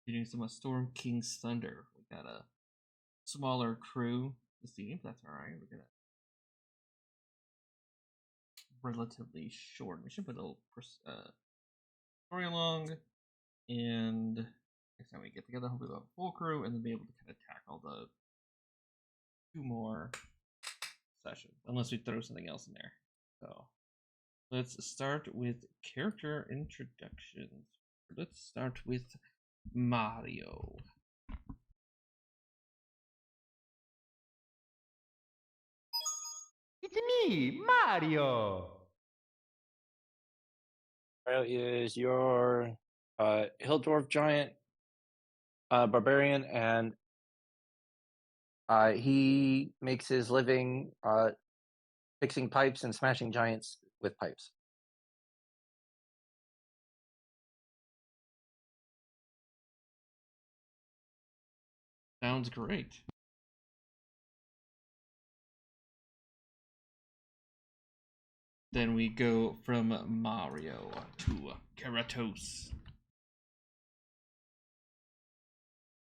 Getting some Storm King's Thunder. We got a smaller crew this evening. That's all right. We're gonna relatively short mission, but it'll story along. And next time we get together, hopefully we'll have a full crew and then be able to kind of tackle the 2 more sessions, unless we throw something else in there. So let's start with character introductions. Let's start with Mario. It's me, Mario. Mario is your hill dwarf giant, barbarian, and he makes his living fixing pipes and smashing giants with pipes. Sounds great. Then we go from Mario to Karatos.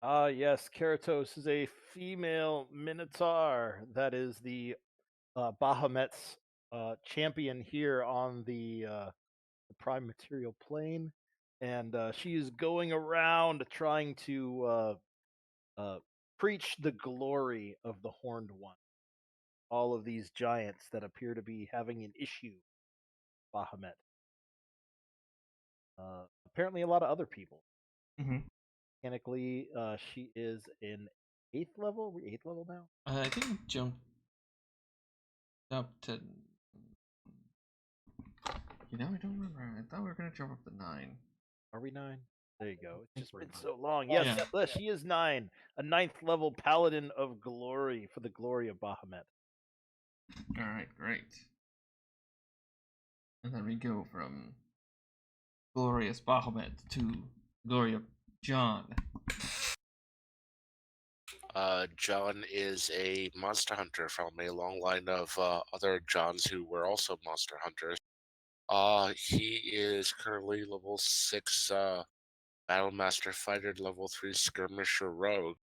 Yes, Karatos is a female Minotaur that is the Baphomet's champion here on the Prime Material Plane, and she is going around trying to preach the glory of the Horned One. All of these giants that appear to be having an issue with Baphomet. Apparently, a lot of other people. Mm-hmm. Mechanically, she is in 8th level. We're 8th level now. I think we jumped up to. You know, I don't remember. I thought we were gonna jump up to 9. Are we 9? There you go. It's just been so long. Yes, Yeah. she is 9. A 9th level Paladin of Glory for the glory of Baphomet. All right, great. And then we go from glorious Baphomet to glory of Jian. Jian is a monster hunter from a long line of other Johns who were also monster hunters. He is currently level 6 Battlemaster Fighter, level 3 Skirmisher Rogue.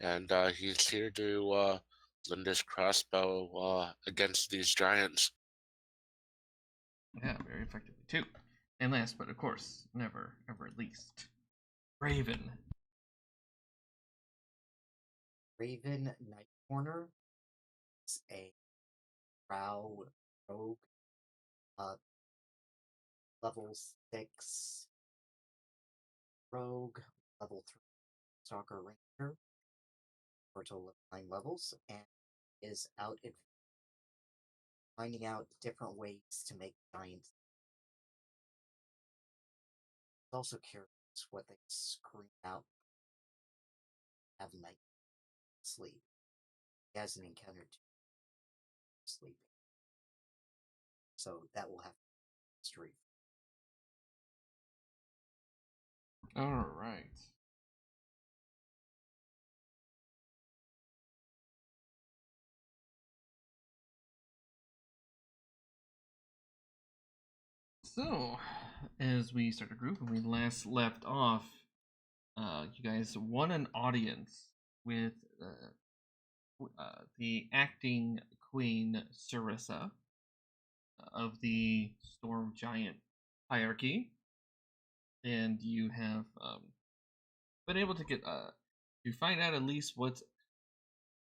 And he's here to lend his crossbow against these giants. Yeah, very effectively too. And last, but of course, never ever least, Raven. Raven Nightmourner is a Drow rogue, level 6 rogue, level 3 stalker ranger, total of 9 levels, and is out finding out different ways to make giants. It's also curious what they scream out, have night sleep. He hasn't encountered sleeping, so that will have history. All right. So, as we start a group, when we last left off, you guys won an audience with the acting queen Sarissa of the Storm Giant hierarchy, and you have been able to get to find out at least what's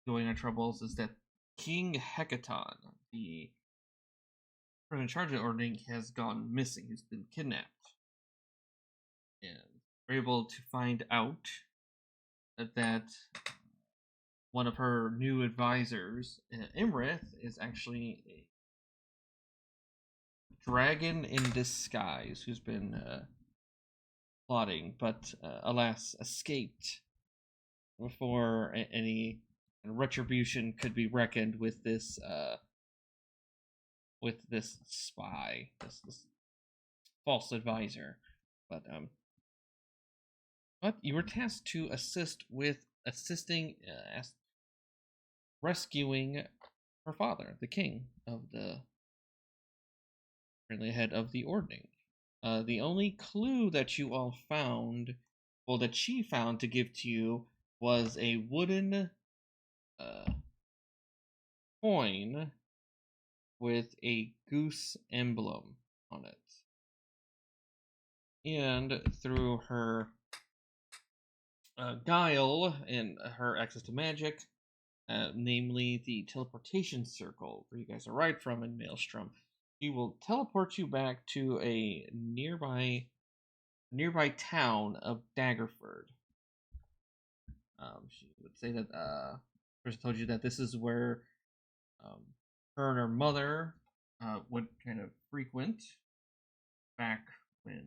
going on. Troubles is that King Hecaton, the person in charge of ordering, has gone missing. He's been kidnapped, and we're able to find out that one of her new advisors, Imrith, is actually a dragon in disguise who's been plotting, but alas, escaped before any retribution could be reckoned with this spy, this false advisor. But you were tasked to assisting rescuing her father, the king of the currently head of the ordning. The only clue that you all found well, that she found to give to you was a wooden coin with a goose emblem on it. And through her guile and her access to magic, namely the teleportation circle where you guys arrived from in Maelstrom, she will teleport you back to a nearby town of Daggerford. She would say that first told you that this is where her and her mother would kind of frequent back when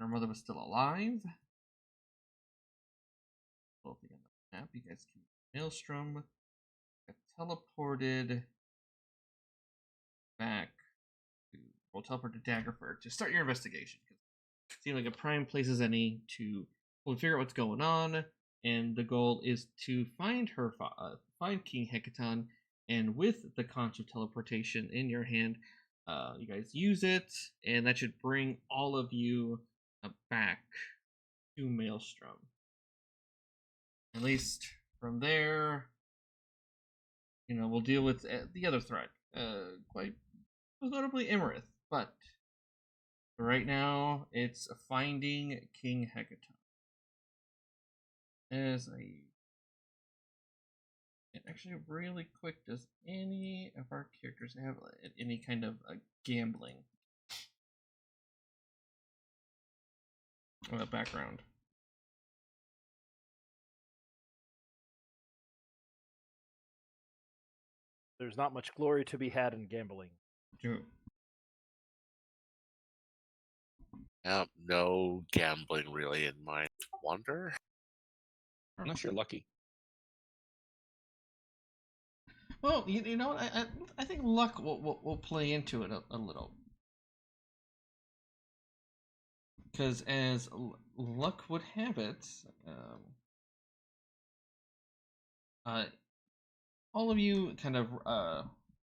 her mother was still alive. Both again on the map, you guys can Maelstrom get teleported back to teleport to Daggerford to start your investigation. It seems like a prime place as any to figure out what's going on, and the goal is to find find King Hecaton, and with the conch of teleportation in your hand, you guys use it, and that should bring all of you back to Maelstrom. At least from there, we'll deal with the other threat, quite most notably Emerith, but right now it's finding King Hecaton. Actually, really quick, does any of our characters have any kind of gambling background? There's not much glory to be had in gambling. True. No gambling really in my wonder. Unless you're lucky. Well, I think luck will play into it a little, because as luck would have it, all of you kind of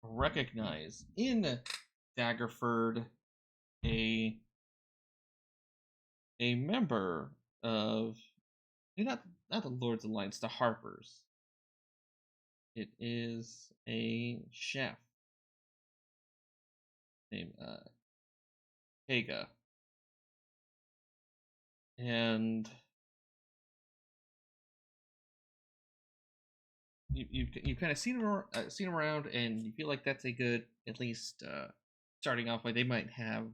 recognize in Daggerford a member of not the Lord's Alliance, the Harpers. It is a chef named Haga, and you've kind of seen him around, and you feel like that's a good, at least starting off with. They might have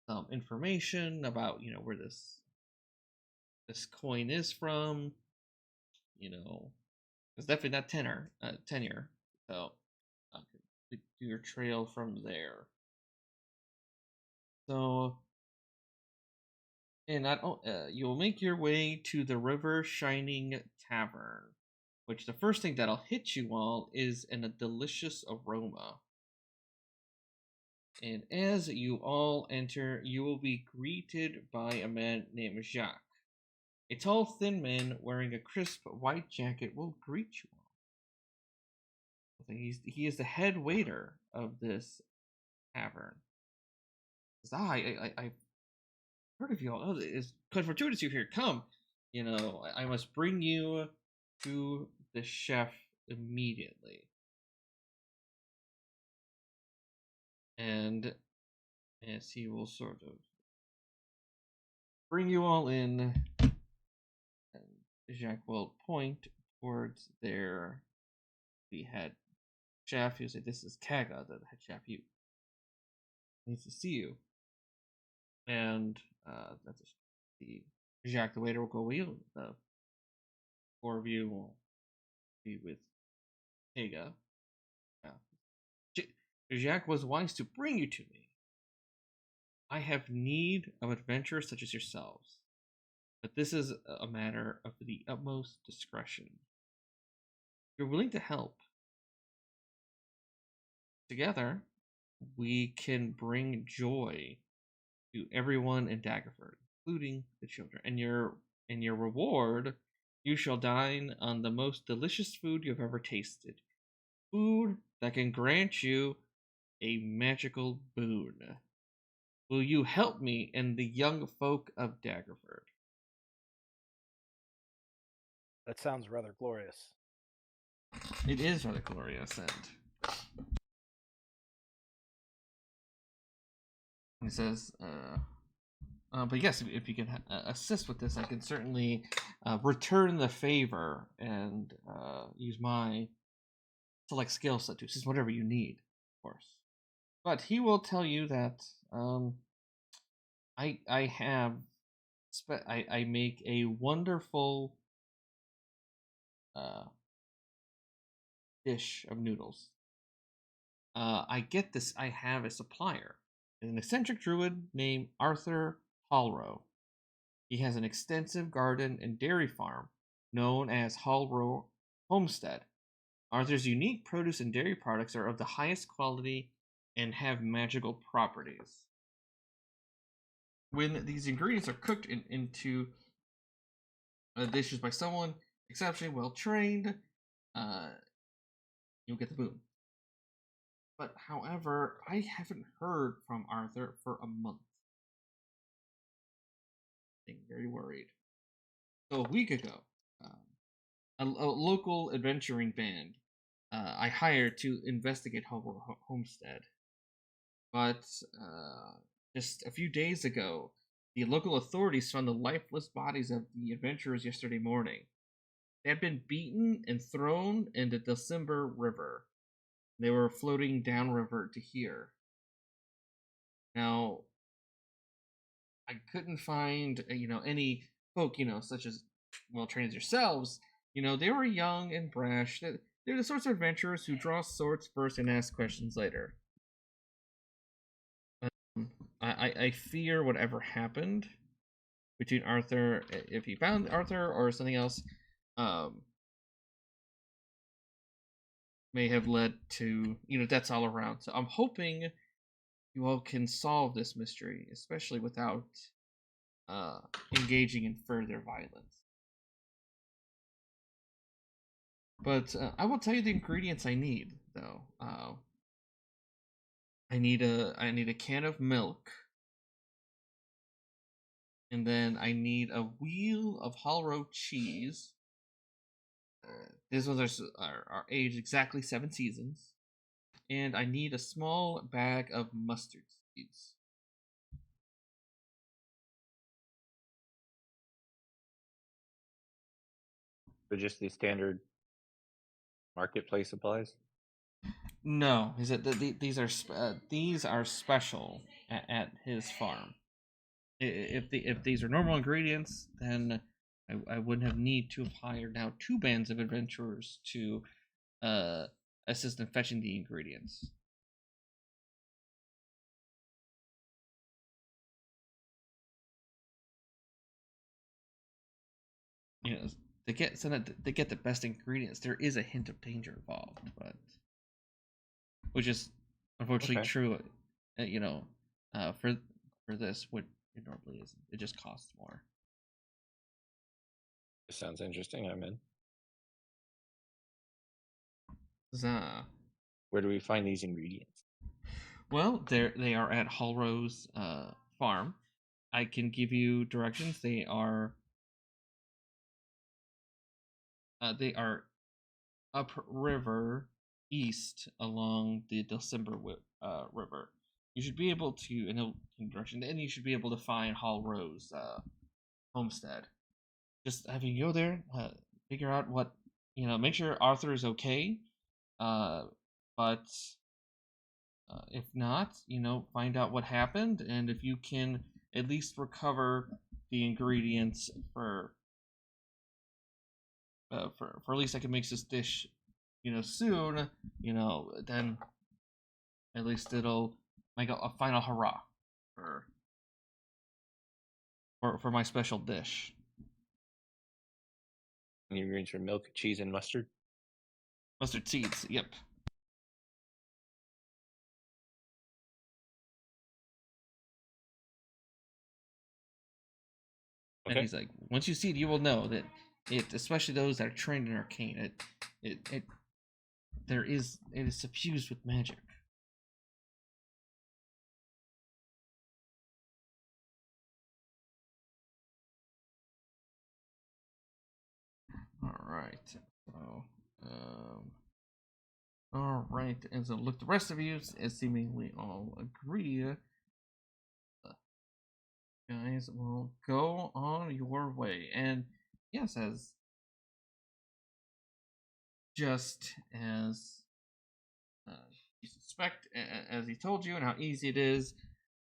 some information about where this coin is from. It's definitely not tenure, so do your trail from there. So, and you'll make your way to the River Shining Tavern, which the first thing that'll hit you all is a delicious aroma. And as you all enter, you will be greeted by a man named Jacques. A tall, thin man wearing a crisp white jacket will greet you all. He is the head waiter of this tavern. I've heard of you all. Oh, it's quite fortuitous you're here. Come, I must bring you to the chef immediately. And as he will sort of bring you all in, and Jacques will point towards the head chef. He'll say, "This is Kaga, the head chef. He needs to see you." And the Jacques, the waiter, will go, "Well, the four of you will be with Kaga. Jacques was wise to bring you to me. I have need of adventurers such as yourselves, but this is a matter of the utmost discretion. If you're willing to help, together we can bring joy to everyone in Daggerford, including the children. And your reward, you shall dine on the most delicious food you've ever tasted. Food that can grant you a magical boon." will you help me and the young folk of Daggerford? That sounds rather glorious. It is rather glorious, and he says, but yes, if you can assist with this, I can certainly return the favor and use my select skill set to assist whatever you need, of course. But he will tell you that I make a wonderful dish of noodles. I have a supplier, an eccentric druid named Arthur Hallrow. He has an extensive garden and dairy farm known as Hallrow Homestead. Arthur's unique produce and dairy products are of the highest quality and have magical properties. When these ingredients are cooked into dishes by someone exceptionally well trained, you'll get the boom. But however, I haven't heard from Arthur for a month. I'm very worried. So a week ago, a local adventuring band I hired to investigate Homestead. But just a few days ago, the local authorities found the lifeless bodies of the adventurers yesterday morning. They had been beaten and thrown in the December River. They were floating downriver to here. Now, I couldn't find, any folk, such as well-trained as yourselves. They were young and brash. They're the sorts of adventurers who draw swords first and ask questions later. I fear whatever happened between Arthur, if he found Arthur or something else, may have led to, deaths all around. So I'm hoping you all can solve this mystery, especially without engaging in further violence. But I will tell you the ingredients I need, though. I need a can of milk, and then I need a wheel of Hallrow cheese. These ones are aged exactly 7 seasons, and I need a small bag of mustard seeds. So just the standard marketplace supplies. No, he said that these are special at his farm. If these are normal ingredients, then I wouldn't have need to have hired now 2 bands of adventurers to assist in fetching the ingredients. To get the best ingredients, there is a hint of danger involved, but which is unfortunately true. For this, what it normally isn't. It just costs more. This sounds interesting. I'm in. Where do we find these ingredients? Well, they are at Hallrow's farm. I can give you directions. They are upriver east along the December River. You should be able to, in direction, and you should be able to find Hallrow's homestead. Just having you go there, figure out what, make sure Arthur is okay. But if not, find out what happened, and if you can at least recover the ingredients for at least I can make this dish, soon, then at least it'll make a final hurrah for my special dish. The ingredients are milk, cheese, and mustard. Mustard seeds, yep. Okay. And he's like, once you see it, you will know that it, especially those that are trained in arcane, it is suffused with magic. right. So, all right. And so, look, the rest of you seemingly all agree. Guys will go on your way. And yes, as just as you suspect, as he told you, and how easy it is,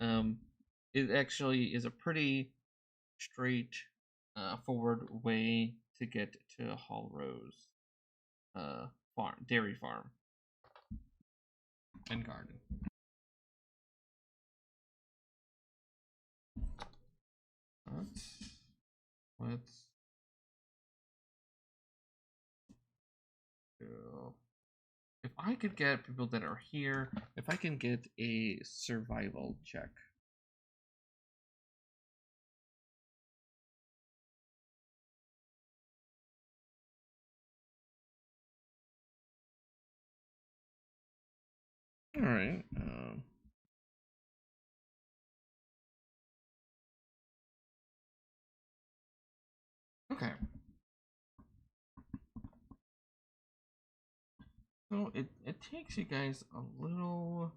it actually is a pretty straight forward way to get to Hall Rose dairy farm and garden. Let's go. If I could get people that are here, if I can get a survival check. All right. Okay. So it takes you guys a little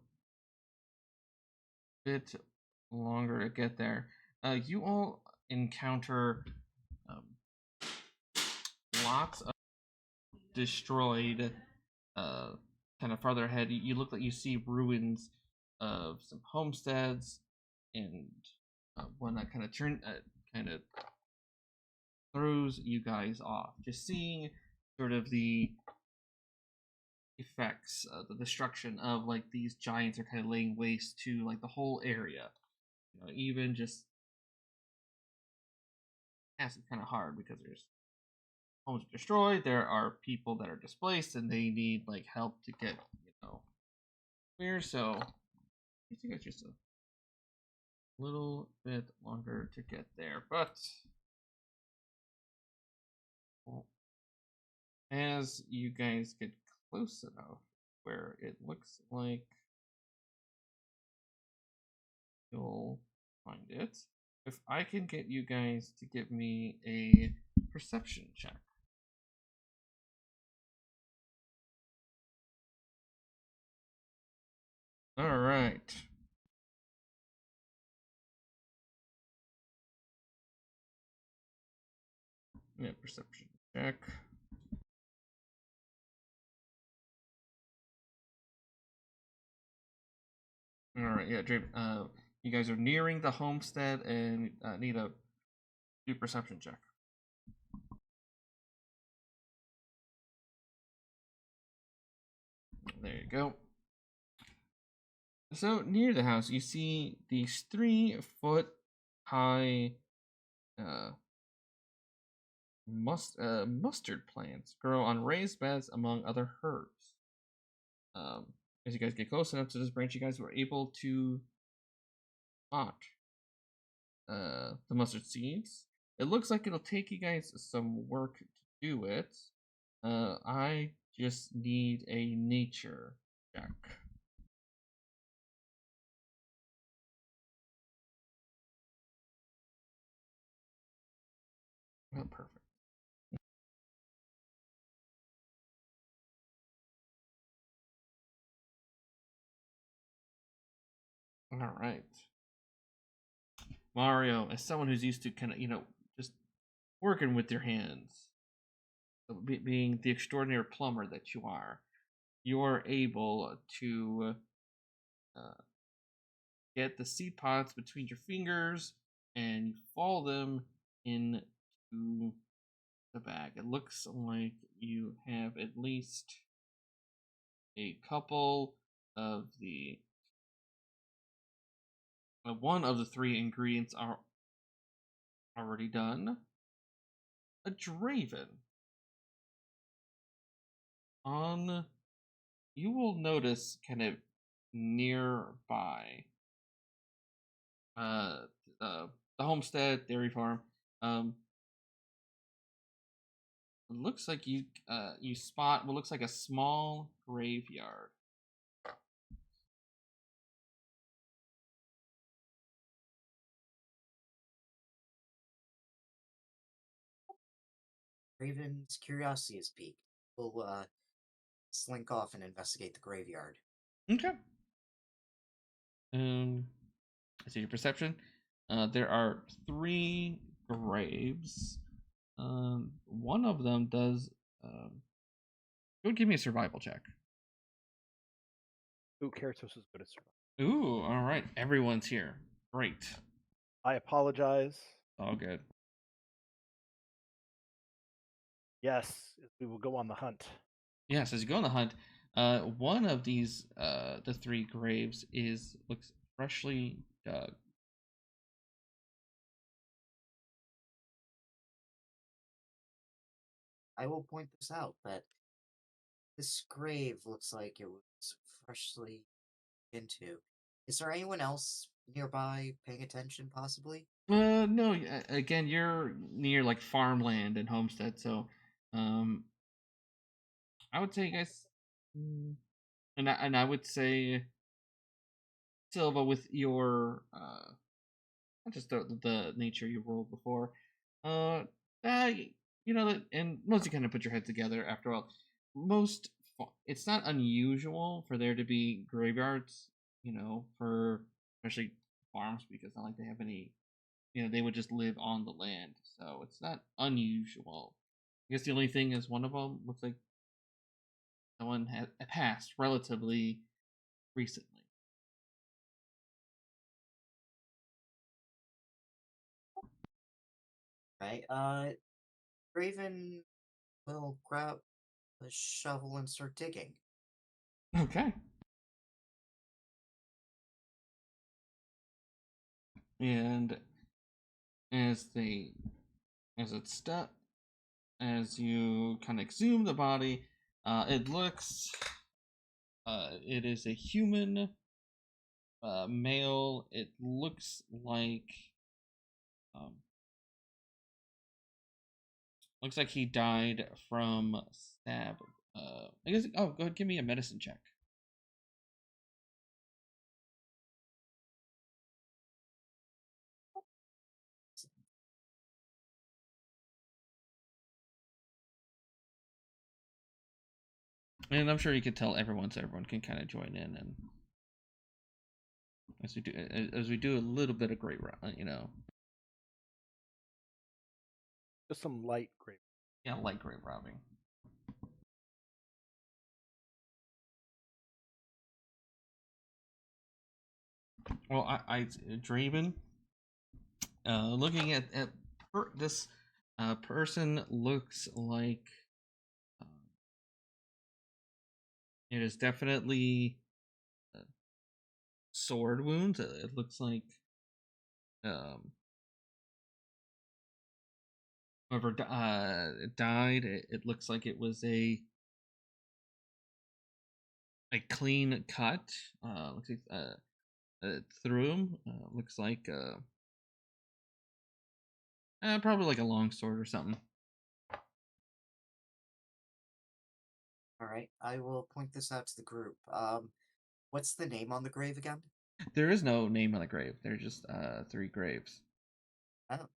bit longer to get there. You all encounter lots of destroyed. Kind of farther ahead, you look like you see ruins of some homesteads and one that kind of throws you guys off. Just seeing sort of the effects, the destruction of like these giants are kind of laying waste to like the whole area. You know, even just it's kind of hard because there's homes destroyed. There are people that are displaced and they need like help to get clear. So I think it's just a little bit longer to get there, but as you guys get close enough where it looks like you'll find it, if I can get you guys to give me a perception check. All right. Yeah, perception check. All right, yeah, Draven. You guys are nearing the homestead and need a do perception check. There you go. So near the house, you see these 3-foot high mustard plants grow on raised beds among other herbs. As you guys get close enough to this branch, you guys were able to spot the mustard seeds. It looks like it'll take you guys some work to do it. I just need a nature check. Oh, perfect. All right. Mario, as someone who's used to kind of, just working with your hands, being the extraordinary plumber that you are able to get the seed pods between your fingers and you fall them into the bag. It looks like you have at least a couple of the one of the 3 ingredients are already done. A Draven. You will notice kind of nearby the homestead dairy farm. It looks like you spot what looks like a small graveyard. Draven's curiosity is piqued. We'll slink off and investigate the graveyard. Okay. So your perception. There are 3 graves. One of them does. Go give me a survival check. Ooh, Karatos is good at survival. Ooh, all right. Everyone's here. Great. I apologize. All good. Yes, we will go on the hunt. Yes, as you go on the hunt, one of these, the 3 graves looks freshly dug. I will point this out that this grave looks like it was freshly into. Is there anyone else nearby paying attention, possibly? No. Again, you're near like farmland and homestead, so I would say you guys, and I would say Silva with your not just the nature you rolled before, you know that, and most you kind of put your head together after all. It's not unusual for there to be graveyards, for especially farms, because it's not like they have any, they would just live on the land, so it's not unusual. I guess the only thing is one of them looks like someone had passed relatively recently. Right. Draven will grab a shovel and start digging. Okay. And as you kind of exhume the body, it is a human male. It looks like he died from stab. I guess. Oh, go ahead, give me a medicine check. And I'm sure you could tell everyone, so everyone can kind of join in, and as we do a little bit of great, Just some light grape. Yeah, light grave robbing. Well, Draven, looking at this person looks like it is definitely sword wounds. It looks like whoever died. It looks like it was a clean cut. Looks like through him. Looks like probably like a long sword or something. All right, I will point this out to the group. What's the name on the grave again? There is no name on the grave. They're just 3 graves. Oh.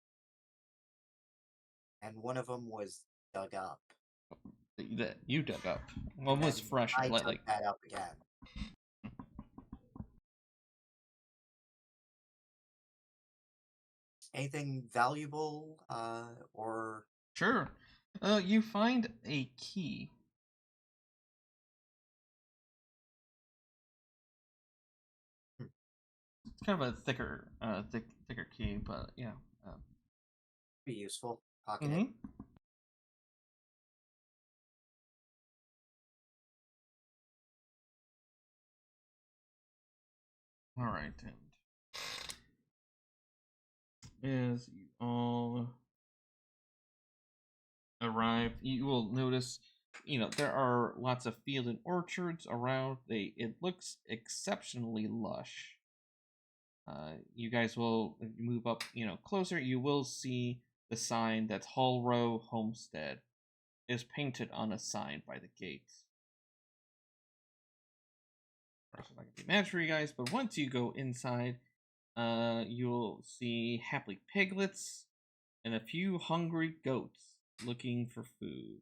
And one of them was dug up. That you dug up. One was fresh. I dug that up again. Anything valuable, or? Sure. You find a key. It's kind of a thicker key, but yeah. Be useful. Pocket it. All right, and as you all arrive, you will notice, there are lots of field and orchards around. It looks exceptionally lush. You guys will move up, closer. You will see the sign that's Hall Row Homestead is painted on a sign by the gates. That's not gonna be match for you guys, but once you go inside, you'll see happily piglets and a few hungry goats looking for food.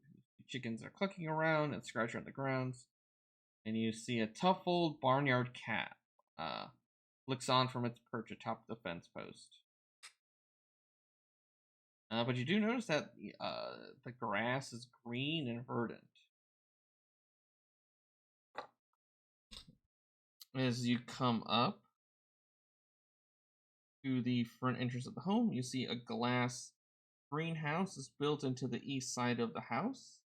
Chickens are clucking around and scratching on the ground. And you see a tough old barnyard cat. Looks on from its perch atop the fence post. But you do notice that the grass is green and verdant. As you come up to the front entrance of the home, you see a glass greenhouse is built into the east side of the house,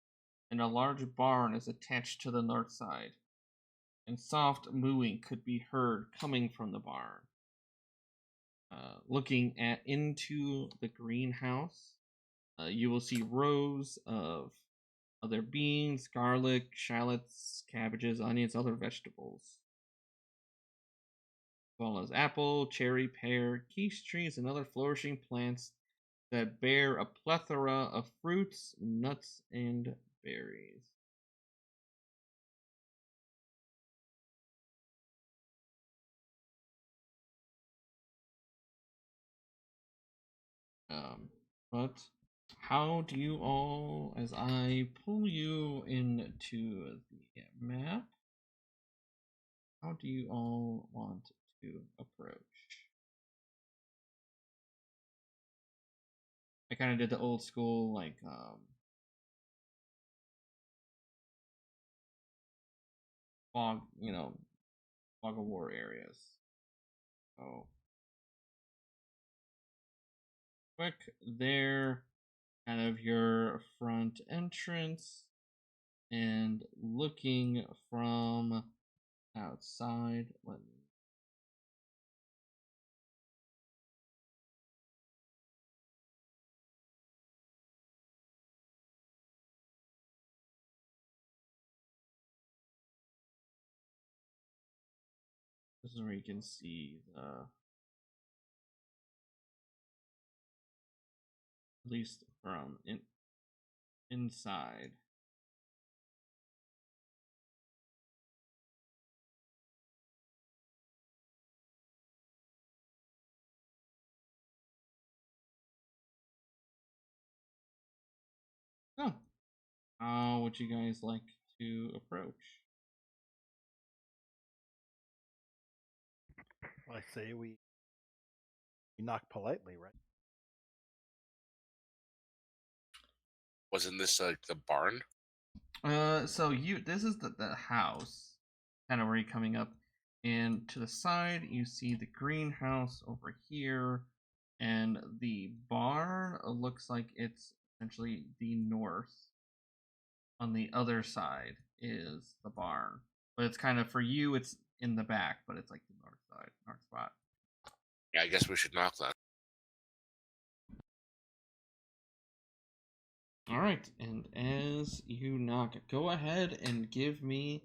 and a large barn is attached to the north side. And soft mooing could be heard coming from the barn. Looking into the greenhouse, you will see rows of other beans, garlic, shallots, cabbages, onions, other vegetables, as well as apple, cherry, pear, quiche trees, and other flourishing plants that bear a plethora of fruits, nuts, and berries. But how do you all, as I pull you into the map, how do you all want to approach? I kind of did the old school, like, fog of war areas. So, quick there, kind of your front entrance, and looking from outside. This is where you can see at least from inside. Oh, how would you guys like to approach? I say we knock politely, right? Wasn't this like the barn? So this is the house, kind of where you're coming up, and to the side you see the greenhouse over here, and the barn looks like it's essentially the north. On the other side is the barn, but it's kind of, for you it's in the back, but it's like the north side, north spot. Yeah, I guess we should knock that. All right, and as you knock, go ahead and give me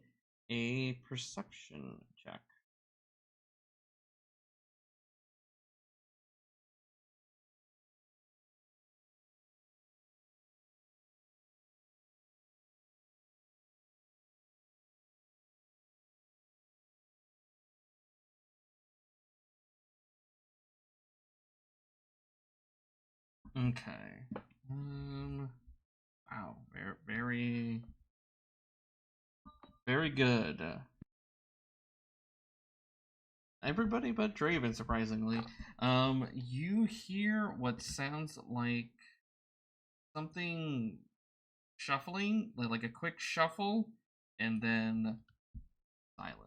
a perception check. Okay. Wow. Very, very good. Everybody but Draven, surprisingly. You hear what sounds like something shuffling, like a quick shuffle, and then silence.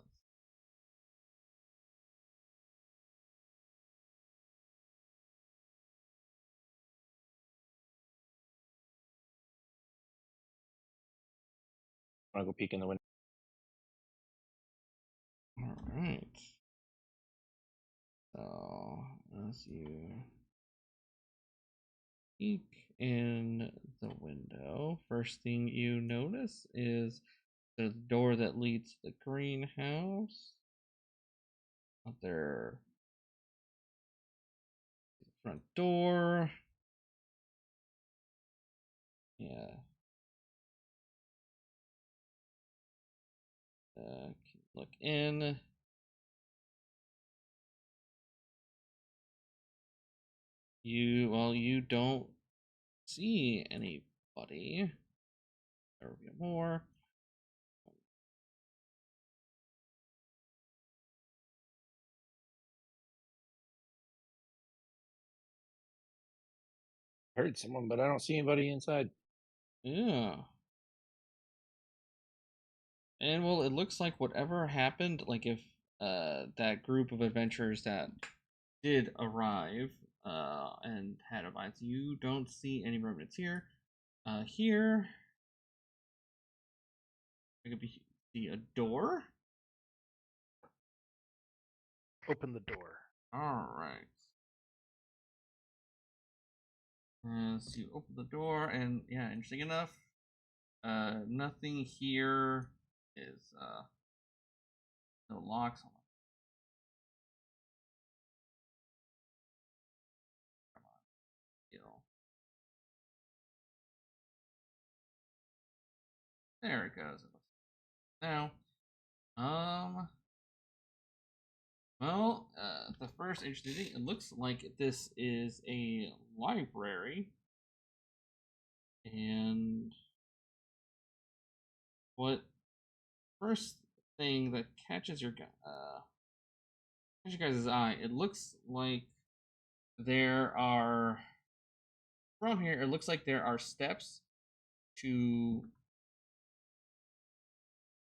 I want to go peek in the window. All right. So as you peek in the window, first thing you notice is the door that leads to the greenhouse. Out there, front door. Yeah. Look in. You don't see any buddy. There will be more. Heard someone, but I don't see anybody inside. Yeah. And well, it looks like whatever happened, like if that group of adventurers that did arrive and had advice, you don't see any remnants here. Here, I could see a door. Open the door. All right. So you open the door, and yeah, interesting enough, nothing here is no locks. Come on, there it goes. Now, well, the first interesting thing, it looks like this is a library, and what first thing that catches your guys' eye, it looks like there are from here. It looks like there are steps to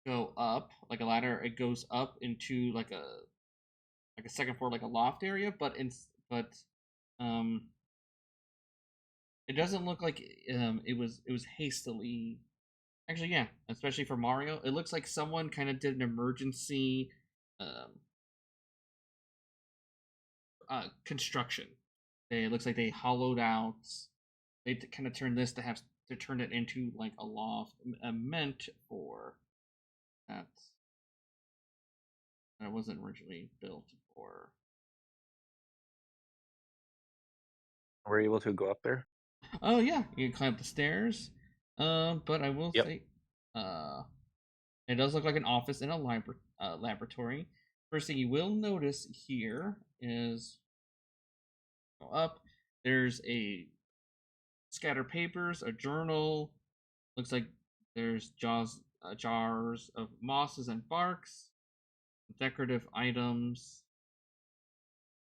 go up, like a ladder. It goes up into like a second floor, like a loft area, but it doesn't look like it was hastily. Actually, yeah, especially for Mario, it looks like someone kind of did an emergency construction. It looks like they hollowed out. They kind of turned this to turn it into like a loft meant for that. That wasn't originally built for. Were you able to go up there? Oh yeah, you can climb up the stairs. But I will say, it does look like an office in a laboratory. First thing you will notice here is go up. There's a scattered papers, a journal. Looks like there's jars of mosses and barks, decorative items,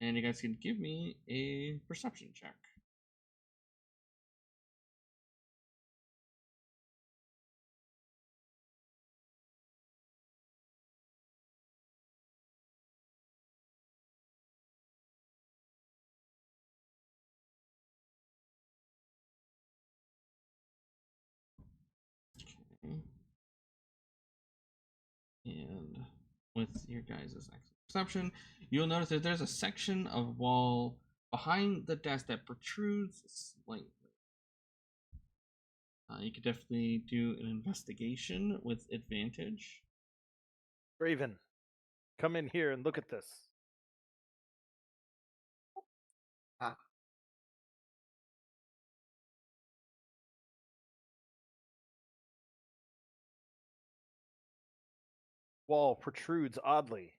and you guys can give me a perception check. Okay. And with your guys' excellent perception, you'll notice that there's a section of wall behind the desk that protrudes slightly. You could definitely do an investigation with advantage. Draven, come in here and look at this. Ah. Wall protrudes oddly.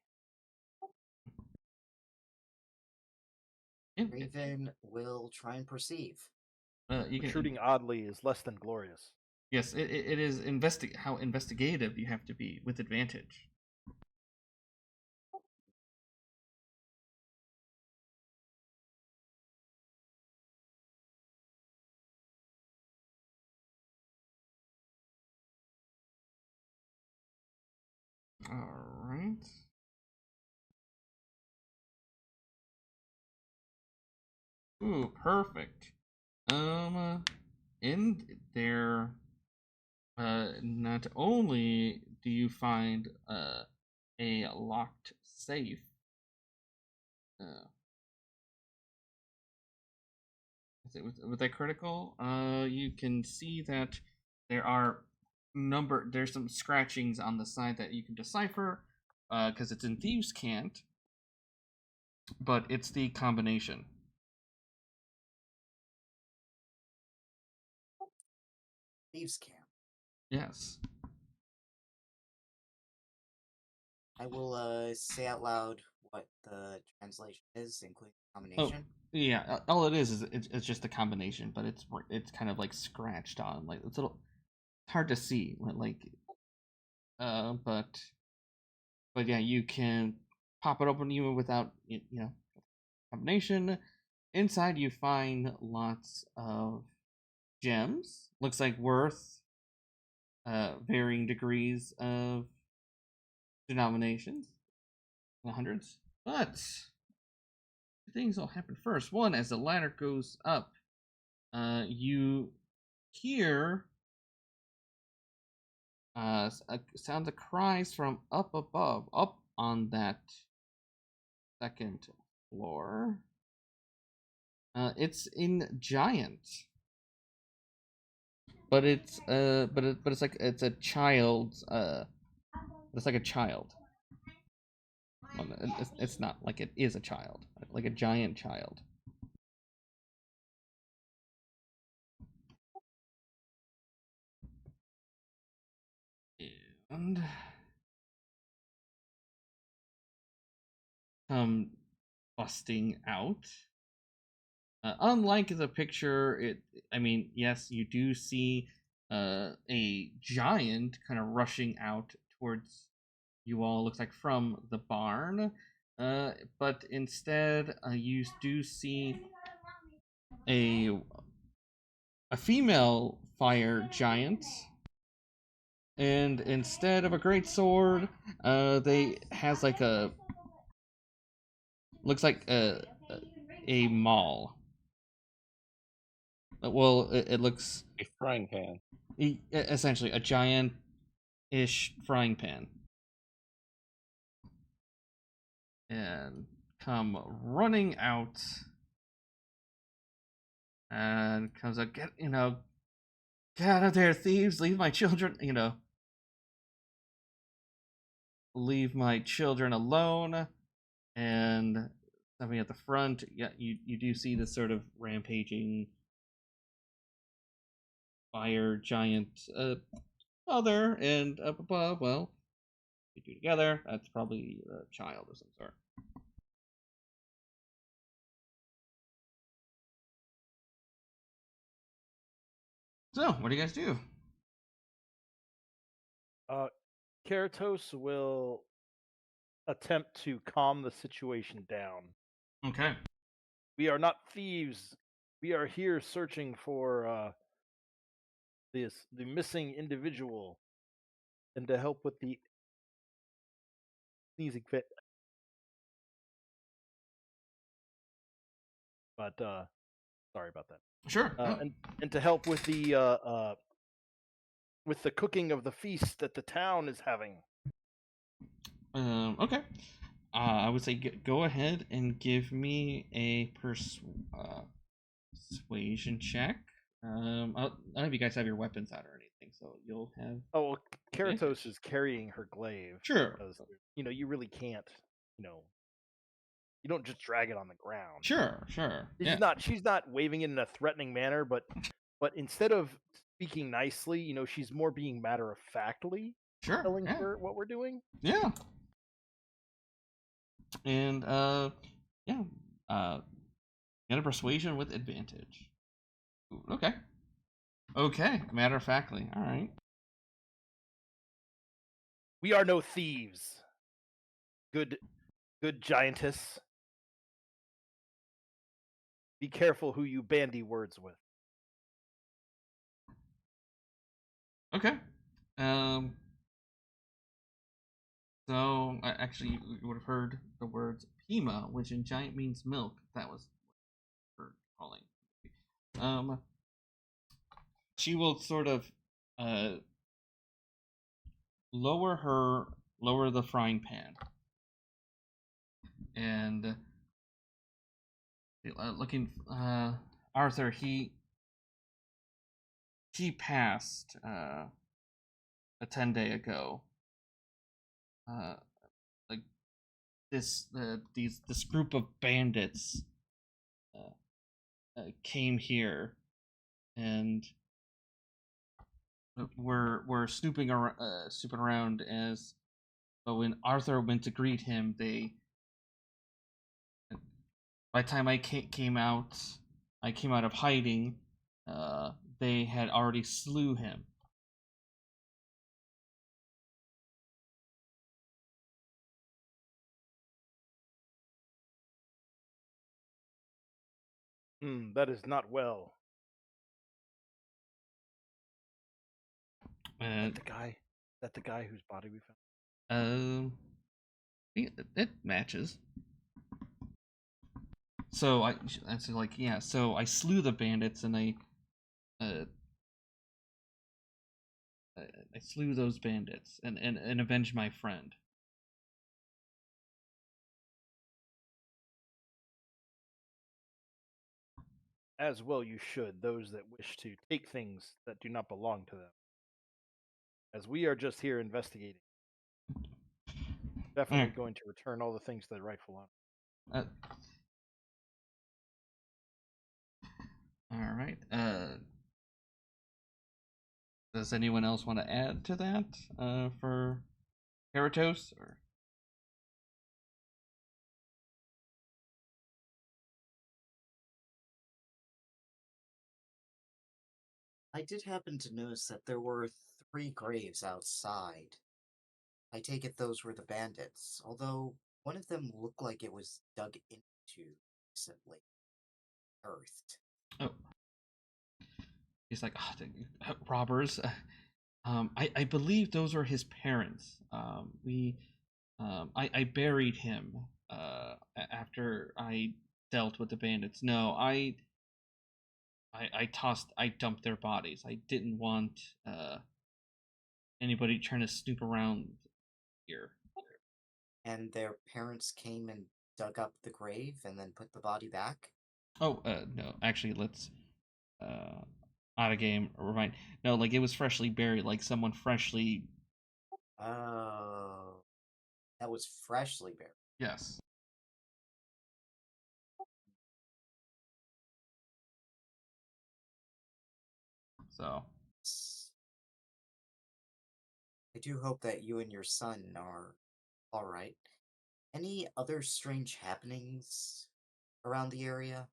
Raven will try and perceive. Protruding oddly is less than glorious. Yes, it is how investigative you have to be with advantage. All right. Ooh, perfect. In there, not only do you find a locked safe, was that critical? You can see that there's some scratchings on the side that you can decipher, because it's in Thieves' Cant, but it's the combination. Thieves' Cant. Yes. I will say out loud what the translation is, including the Oh, combination? yeah. All it is it's just a combination, but it's kind of like scratched on, like it's a little hard to see, but yeah, you can pop it open even without combination. Inside you find lots of gems. Looks like worth varying degrees of denominations, in the hundreds. But two things will happen first. One, as the ladder goes up, you hear sounds of cries from up above, up on that second floor. It's in Giant, but it's like it's a child's. It's like a child. Well, it's not like it is a child, like a giant child. And come busting out. Unlike the picture, yes, you do see a giant kind of rushing out towards you all. Looks like from the barn, but instead, you do see a female fire giant, and instead of a great sword, they has like a looks like a maul. Well, it looks A frying pan. essentially a giant-ish frying pan, and come running out, and comes up, get out of there, thieves! Leave my children, leave my children alone. And something at the front, yeah, you do see this sort of rampaging fire giant mother, and up above, well, you two together, that's probably a child of some sort. So, what do you guys do? Karatos will attempt to calm the situation down. Okay. We are not thieves. We are here searching for the missing individual, and to help with the sneezing fit. But sorry about that. Sure. And to help with the cooking of the feast that the town is having. Okay. I would say go ahead and give me a persuasion check. None of you guys have your weapons out or anything, so you'll have. Oh, well, Karatos is carrying her glaive. Sure. Because, you really can't, you don't just drag it on the ground. Sure. She's not waving it in a threatening manner, but instead of speaking nicely, she's more being matter-of-factly telling her what we're doing. Yeah. And get a persuasion with advantage. Ooh, okay, matter-of-factly. All right. We are no thieves. Good giantess. Be careful who you bandy words with. Okay. So actually, you would have heard the words "pima," which in giant means milk. That was what we're calling. She will sort of lower the frying pan, and looking Arthur, he passed a 10-day ago. Like this group of bandits came here, and were snooping around, but when Arthur went to greet him, they by the time I came out of hiding. They had already slew him. That is not well. And That the guy whose body we found? it matches. So I slew the bandits and I slew those bandits and avenged my friend. As well you should, those that wish to take things that do not belong to them. As we are just here investigating. Definitely going to return all the things to the rightful owner. All right. Does anyone else want to add to that for Karatos? Or I did happen to notice that there were 3 graves outside. I take it those were the bandits, although one of them looked like it was dug into recently. Earthed. oh, he's like, robbers. I believe those are his parents. I buried him after I dealt with the bandits. No, I dumped their bodies. I didn't want anybody trying to snoop around here. And their parents came and dug up the grave and then put the body back? Oh, no, actually, let's out of game. Remind. No, like it was freshly buried, like someone freshly. Oh, that was freshly buried. Yes. So. I do hope that you and your son are alright. Any other strange happenings around the area?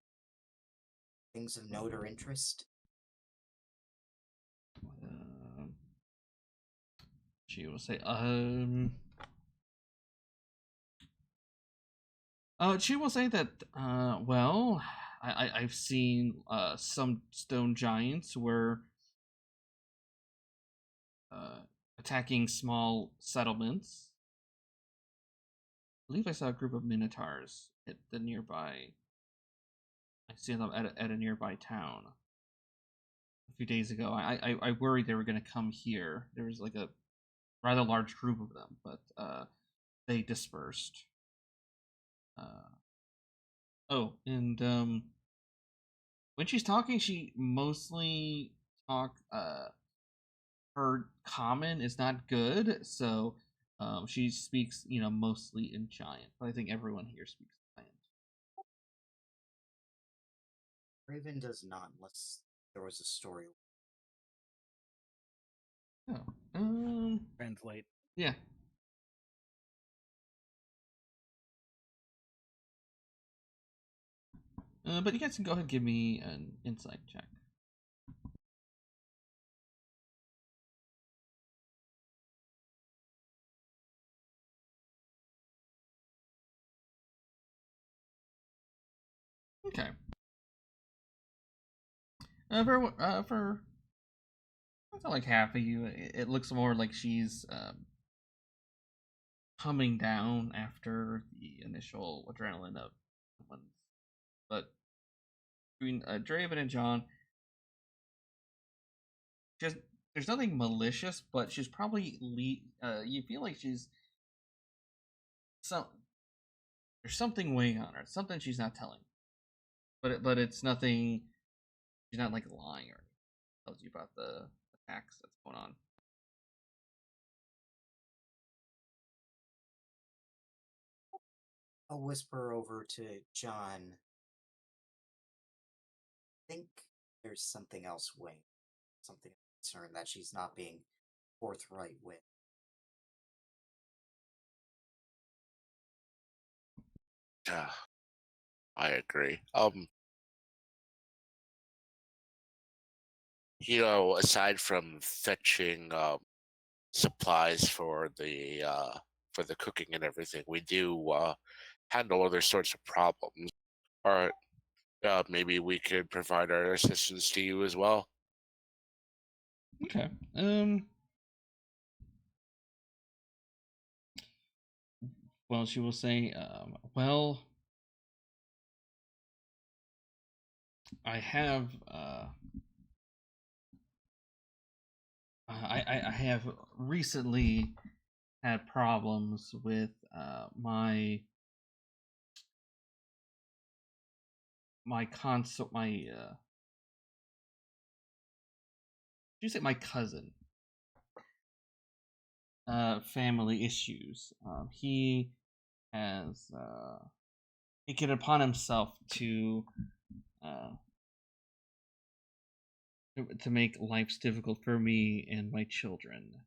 Things of note or interest? She will say, she will say that, well, I've seen some stone giants were attacking small settlements. I believe I saw a group of Minotaurs at the nearby. I see them at a nearby town a few days ago. I worried they were going to come here. There was like a rather large group of them, but they dispersed. And when she's talking, she mostly her common is not good, so she speaks, mostly in Giant. But I think everyone here speaks Giant. Draven does not, unless there was a story. Oh, translate. Yeah. But you guys can go ahead and give me an insight check. Okay. For like half of you, it looks more like she's coming down after the initial adrenaline of one. But between Draven and John, there's nothing malicious, but she's probably you feel like she's there's something weighing on her. It's something she's not telling. But it's nothing. She's not like lying or tells you about the attacks that's going on. I'll whisper over to John. I think there's something else weighing. Something concerned that she's not being forthright with. I agree. Aside from fetching supplies for the cooking and everything, we do handle other sorts of problems. Or maybe we could provide our assistance to you as well. Okay. Well, she will say, well, I have, I have recently had problems with my console, you say my cousin, family issues. He has taken it upon himself to make life difficult for me and my children.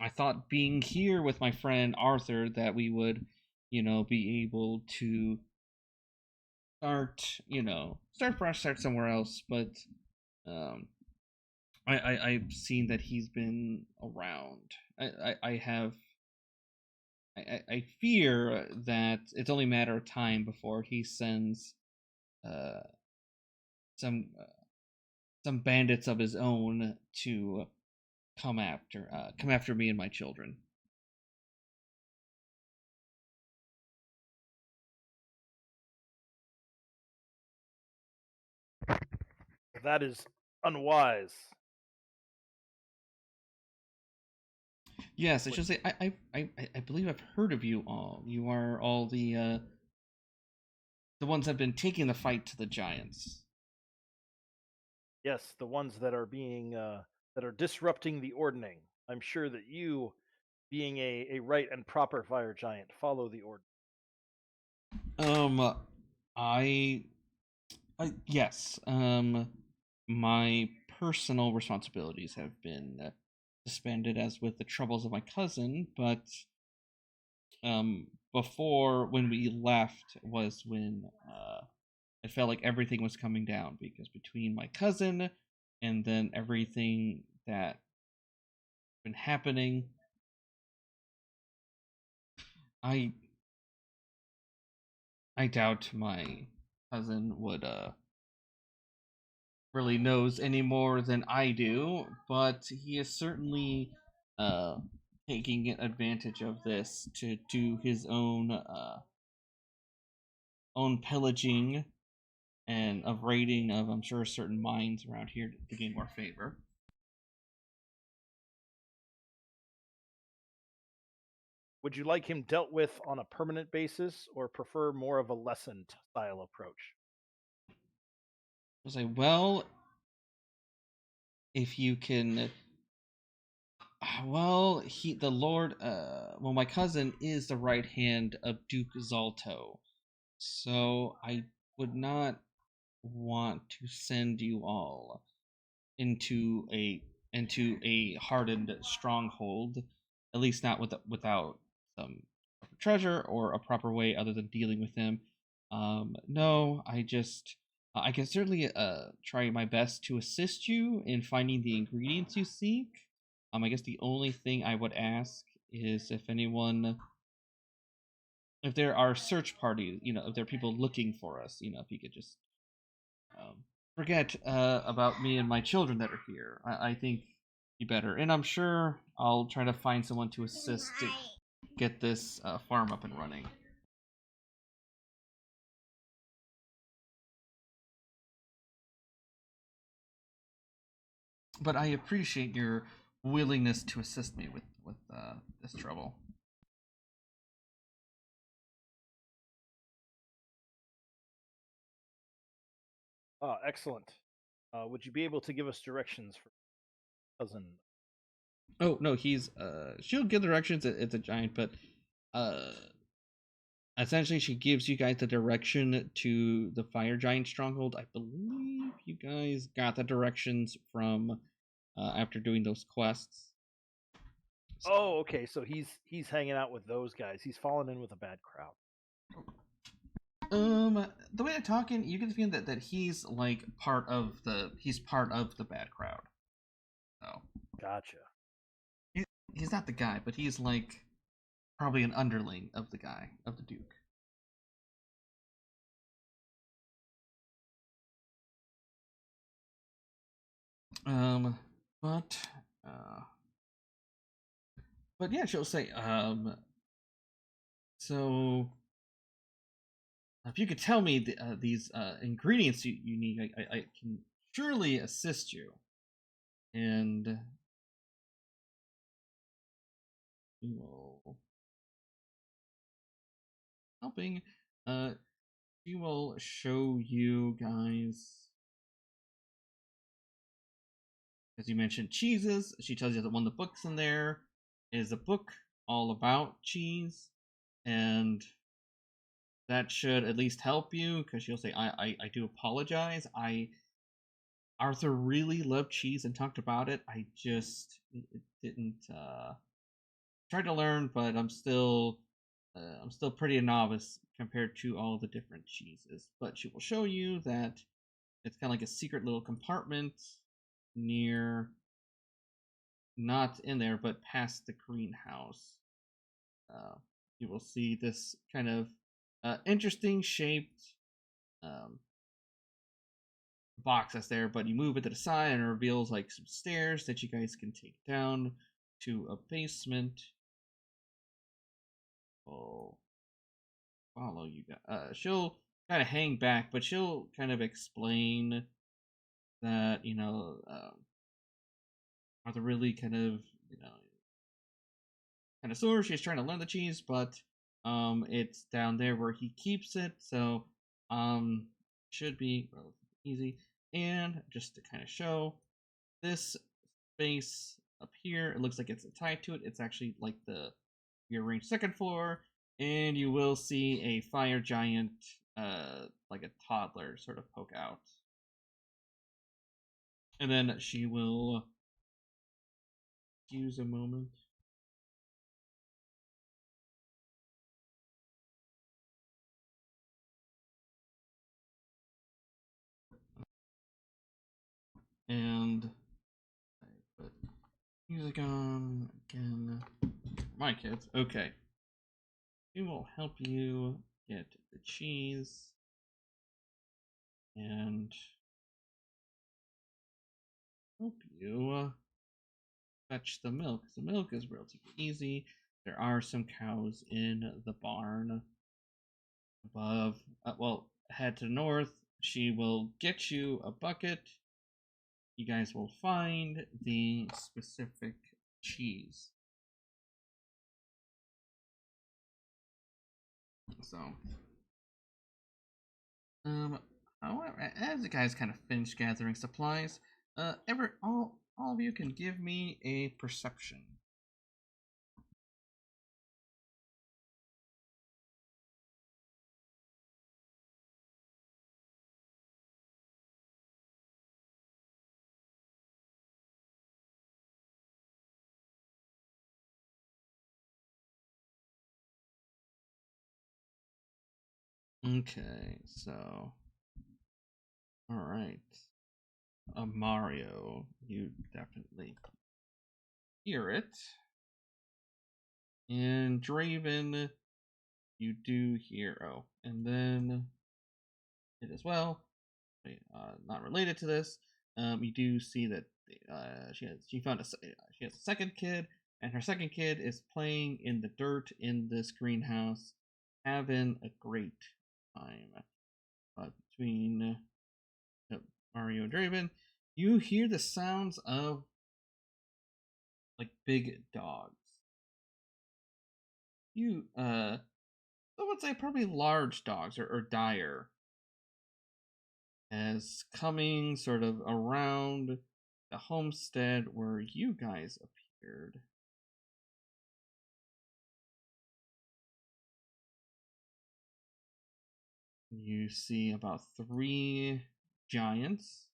I thought being here with my friend Arthur that we would, be able to start fresh, start somewhere else. But I've seen that he's been around. I fear that it's only a matter of time before he sends some bandits of his own to come after me and my children. That is unwise. Yes, I should say I believe I've heard of you all. You are all the ones that have been taking the fight to the giants. Yes, the ones that are being that are disrupting the ordning. I'm sure that you, being a right and proper fire giant, follow the order. Yes. My personal responsibilities have been suspended, as with the troubles of my cousin. But before, when we left, was when I felt like everything was coming down, because between my cousin and then everything that been happening, I doubt my cousin would really knows any more than I do, but he is certainly taking advantage of this to do his own pillaging and of raiding of, I'm sure, certain mines around here to gain more favor. Would you like him dealt with on a permanent basis, or prefer more of a lesson style approach? I'll say, well, if you can, well, my cousin is the right hand of Duke Zalto, so I would not want to send you all into a hardened stronghold, at least not without some treasure or a proper way other than dealing with him. No, I can certainly try my best to assist you in finding the ingredients you seek. I guess the only thing I would ask is if there are search parties, if there are people looking for us, if you could just forget about me and my children that are here. I think be better, and I'm sure I'll try to find someone to assist to get this farm up and running. But I appreciate your willingness to assist me with this trouble. Excellent. Would you be able to give us directions for cousin? Oh no, she'll give directions. It's a giant, but essentially she gives you guys the direction to the fire giant stronghold. I believe you guys got the directions from after doing those quests. So. Oh, okay. So he's hanging out with those guys. He's fallen in with a bad crowd. The way they're talking, you get the feeling that he's like part of the bad crowd. So Gotcha. he's not the guy, but he's like probably an underling of the Duke. But yeah, she'll say, so if you could tell me these ingredients you need, I can surely assist you. And we will helping. She will show you guys, as you mentioned, cheeses. She tells you that one of the books in there is a book all about cheese, and that should at least help you, because she'll say, I do apologize. Arthur really loved cheese and talked about it. I just didn't try to learn, but I'm still pretty a novice compared to all the different cheeses. But she will show you that it's kind of like a secret little compartment near, not in there, but past the greenhouse. You will see this kind of interesting shaped box that's there, but you move it to the side and it reveals like some stairs that you guys can take down to a basement. Oh, follow you guys. She'll kind of hang back, but she'll kind of explain that, Arthur really kind of, kind of sore. She's trying to learn the cheese, but it's down there where he keeps it, so should be relatively easy. And just to kind of show this space up here, it looks like it's tied to it. It's actually like the rearranged second floor, and you will see a fire giant, like a toddler, sort of poke out. And then she will use a moment. And I put music on again. My kids. Okay. We will help you get the cheese. And help you fetch the milk. The milk is relatively easy. There are some cows in the barn above. Head to the north. She will get you a bucket. You guys will find the specific cheese. So, however, as the guys kind of finish gathering supplies, all of you can give me a perception. Okay, so, all right, Mario, you definitely hear it, and Draven, you do hear. Oh, and then it as well. Not related to this. You do see that she has a second kid, and her second kid is playing in the dirt in this greenhouse, having a great time. Between Mario and Draven, you hear the sounds of like big dogs. I would say probably large dogs or dire, as coming sort of around the homestead where you guys appeared. You see about 3 giants.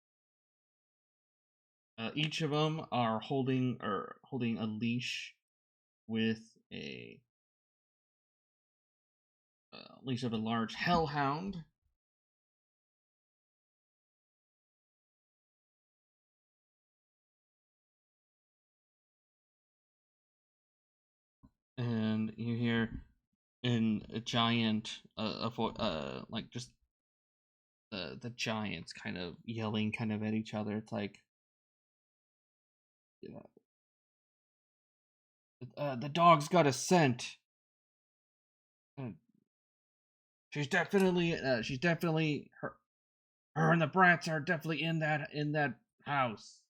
Each of them are holding a leash with a leash of a large hellhound. And you hear in a giant, like just the giants kind of yelling kind of at each other. It's like, the dog's got a scent. She's definitely her and the brats are definitely in that house.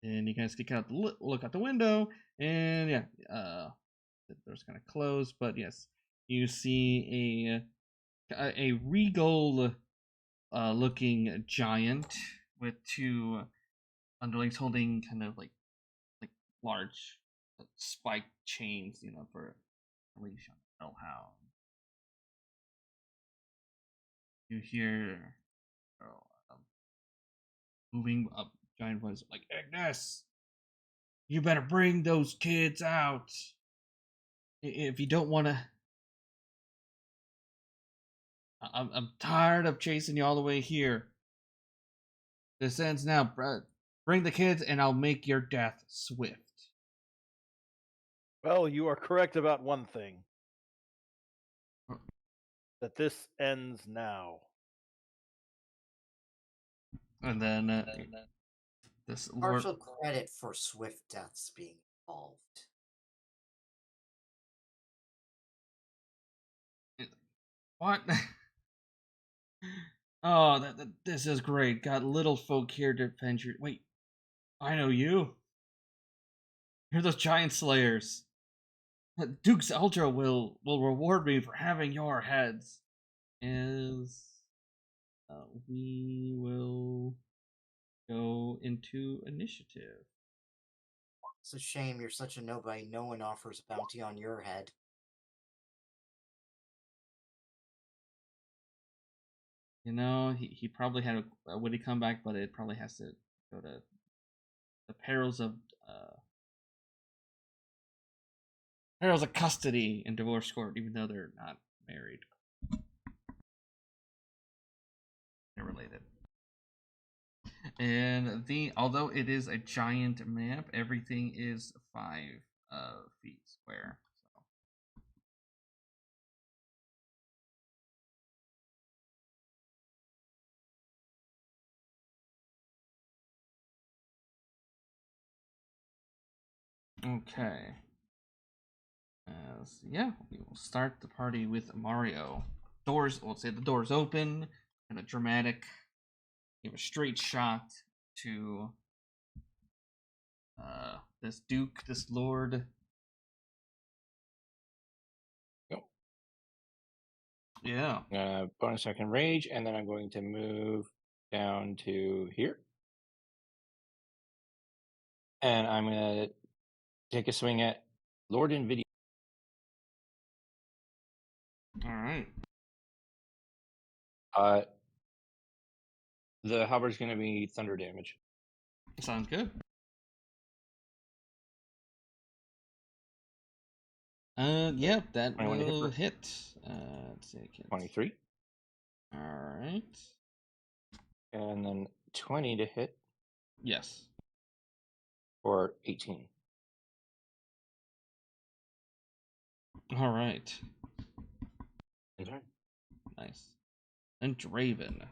And you guys can kind of look out the window, and yeah, the door's kind of closed, but yes, you see a regal looking giant with two underlings holding kind of like large spiked chains, for a leash on a hellhound. You hear moving up giant voice like, Ignis, you better bring those kids out. If you don't want to, I'm tired of chasing you all the way here. This ends now. Bring the kids, and I'll make your death swift. Well, you are correct about one thing. That this ends now. And then this Lord. Partial credit for swift deaths being involved. What? Oh, this is great. Got little folk here to defend your. Wait, I know you. You're those giant slayers. Duke's Ultra will reward me for having your heads. As we will go into initiative. It's a shame you're such a nobody. No one offers a bounty on your head. He probably had a witty comeback, but it probably has to go to the perils of custody and divorce court, even though they're not married. They're related. And although it is a giant map, everything is 5 feet square. Okay. Yeah, we will start the party with Mario. We'll say the doors open, kind of dramatic. Give a straight shot to this Duke, this Lord. Go. Yeah. Bonus action rage, and then I'm going to move down to here. And I'm going to take a swing at Lord Invidious. All right. The halberd's going to be thunder damage. Sounds good. Yeah, that will hit. Let's see. 23. All right. And then 20 to hit. Yes. Or 18. All right. Okay. Nice. And Draven.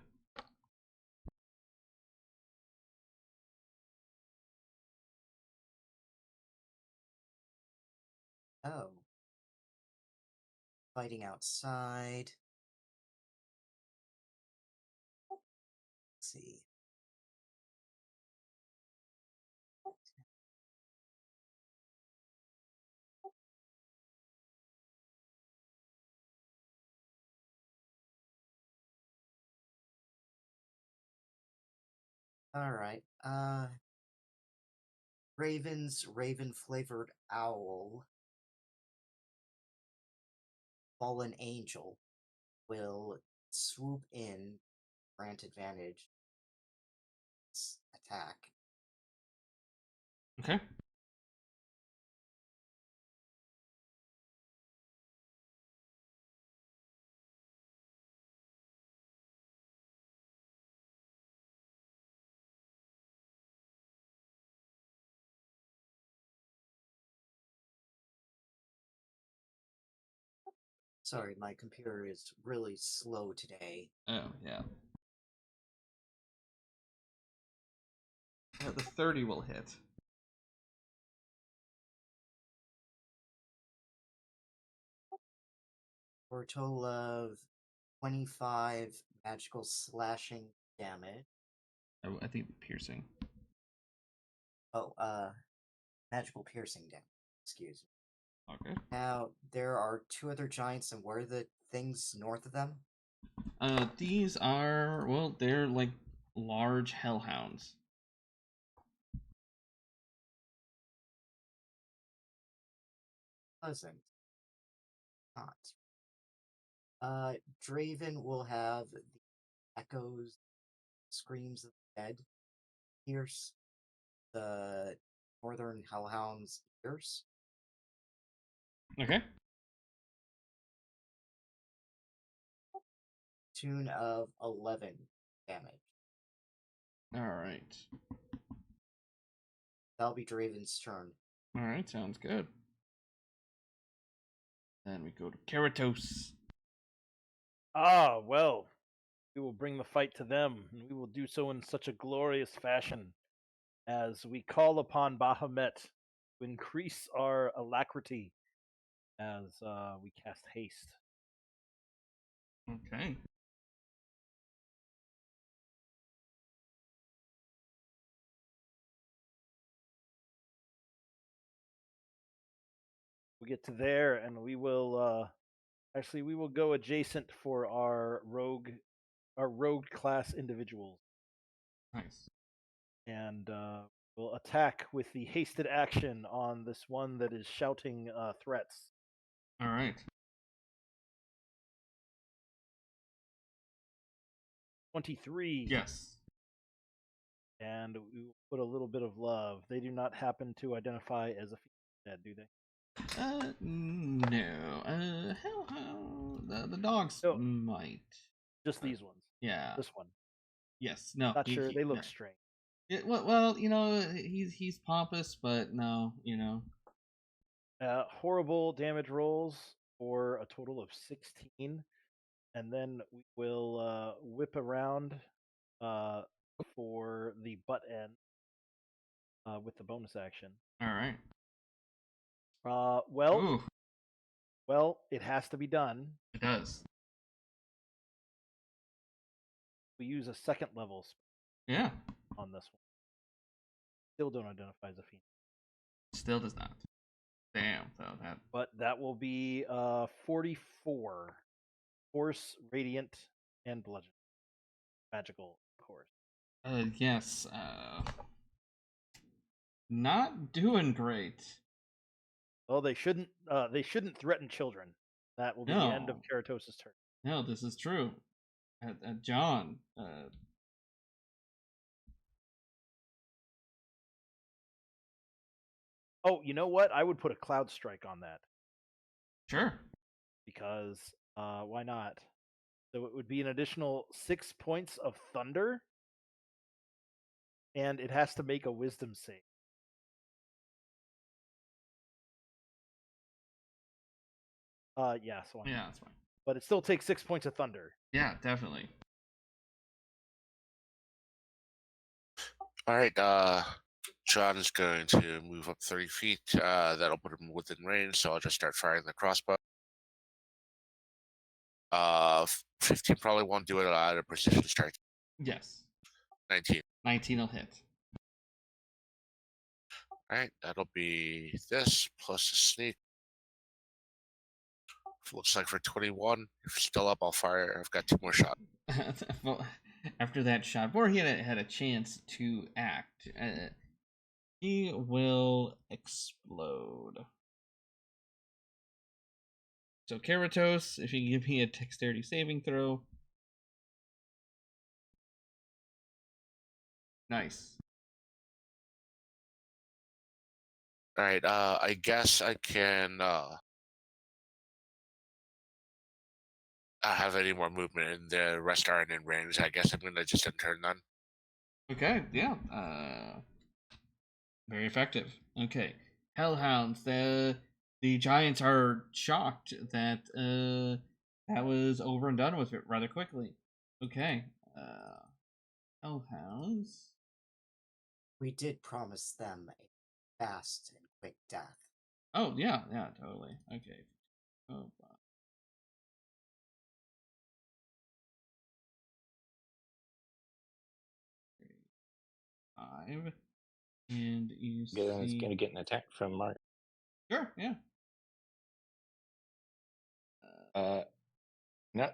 Oh. Fighting outside. Let's see. Alright, Raven's raven-flavored owl, fallen angel, will swoop in, grant advantage, attack. Okay. Sorry, my computer is really slow today. Oh, yeah. The 30 will hit. For a total of 25 magical slashing damage. Oh, I think piercing. Oh, magical piercing damage. Excuse me. Okay. Now, there are 2 other giants, and where are the things north of them? These are, well, they're like large hellhounds. Pleasant. Not. Draven will have the echoes, screams of the dead pierce the northern hellhound's ears. Okay. Tune of 11 damage. Alright. That'll be Draven's turn. Alright, sounds good. Then we go to Karatos. Ah, well, we will bring the fight to them, and we will do so in such a glorious fashion as we call upon Baphomet to increase our alacrity as we cast haste. Okay. We get to there, and we will actually we will go adjacent for our rogue class individuals, Nice. and we'll attack with the hasted action on this one that is shouting threats. Alright. 23. Yes. And we will put a little bit of love. They do not happen to identify as a female dead, do they? No. Hellhound. The dogs No. might. Just these ones. Yeah. This one. Yes. No. Not sure. They look no. strange. Well, you know, he's pompous, but no, you know. Horrible damage rolls for a total of 16. And then we will whip around for the butt end with the bonus action. Alright. Well, Ooh, it has to be done. it does. We use a second level Yeah. on this one. Still don't identify as a female. Still does not. Damn, so that. But that will be 44. Force, Radiant, and Bludgeon. Magical, of course. Yes. Not doing great. Well, they shouldn't threaten children. That will be the end of No. Karatos' turn. No, this is true. John. Oh, you know what? I would put a Cloud Strike on that. Sure. Because why not? So it would be an additional 6 points of thunder, and it has to make a Wisdom save. Yeah, so Yeah, that's fine. But it still takes 6 points of thunder. Yeah, definitely. All right. John is going to move up 30 feet. That'll put him within range, so I'll just start firing the crossbow. 15 probably won't do it at a precision strike. Yes. 19. 19 will hit. All right, that'll be this plus a sneak. Looks like for 21. If it's still up, I'll fire. I've got 2 more shots. Well, after that shot, before he had a chance to act, he will explode. So Karatos, if you can give me a dexterity saving throw. Nice. All right, I guess I can have any more movement, and the rest aren't in range. I guess I'm gonna just end turn then. Okay, yeah. Very effective. Okay. Hellhounds, the the giants are shocked that that was over and done with it rather quickly. Okay. Hellhounds. We did promise them a fast and quick death. Oh, yeah, totally. Okay. Oh, wow. Five. And you Yeah, it's see... going to get an attack from Mark. Sure, yeah. No.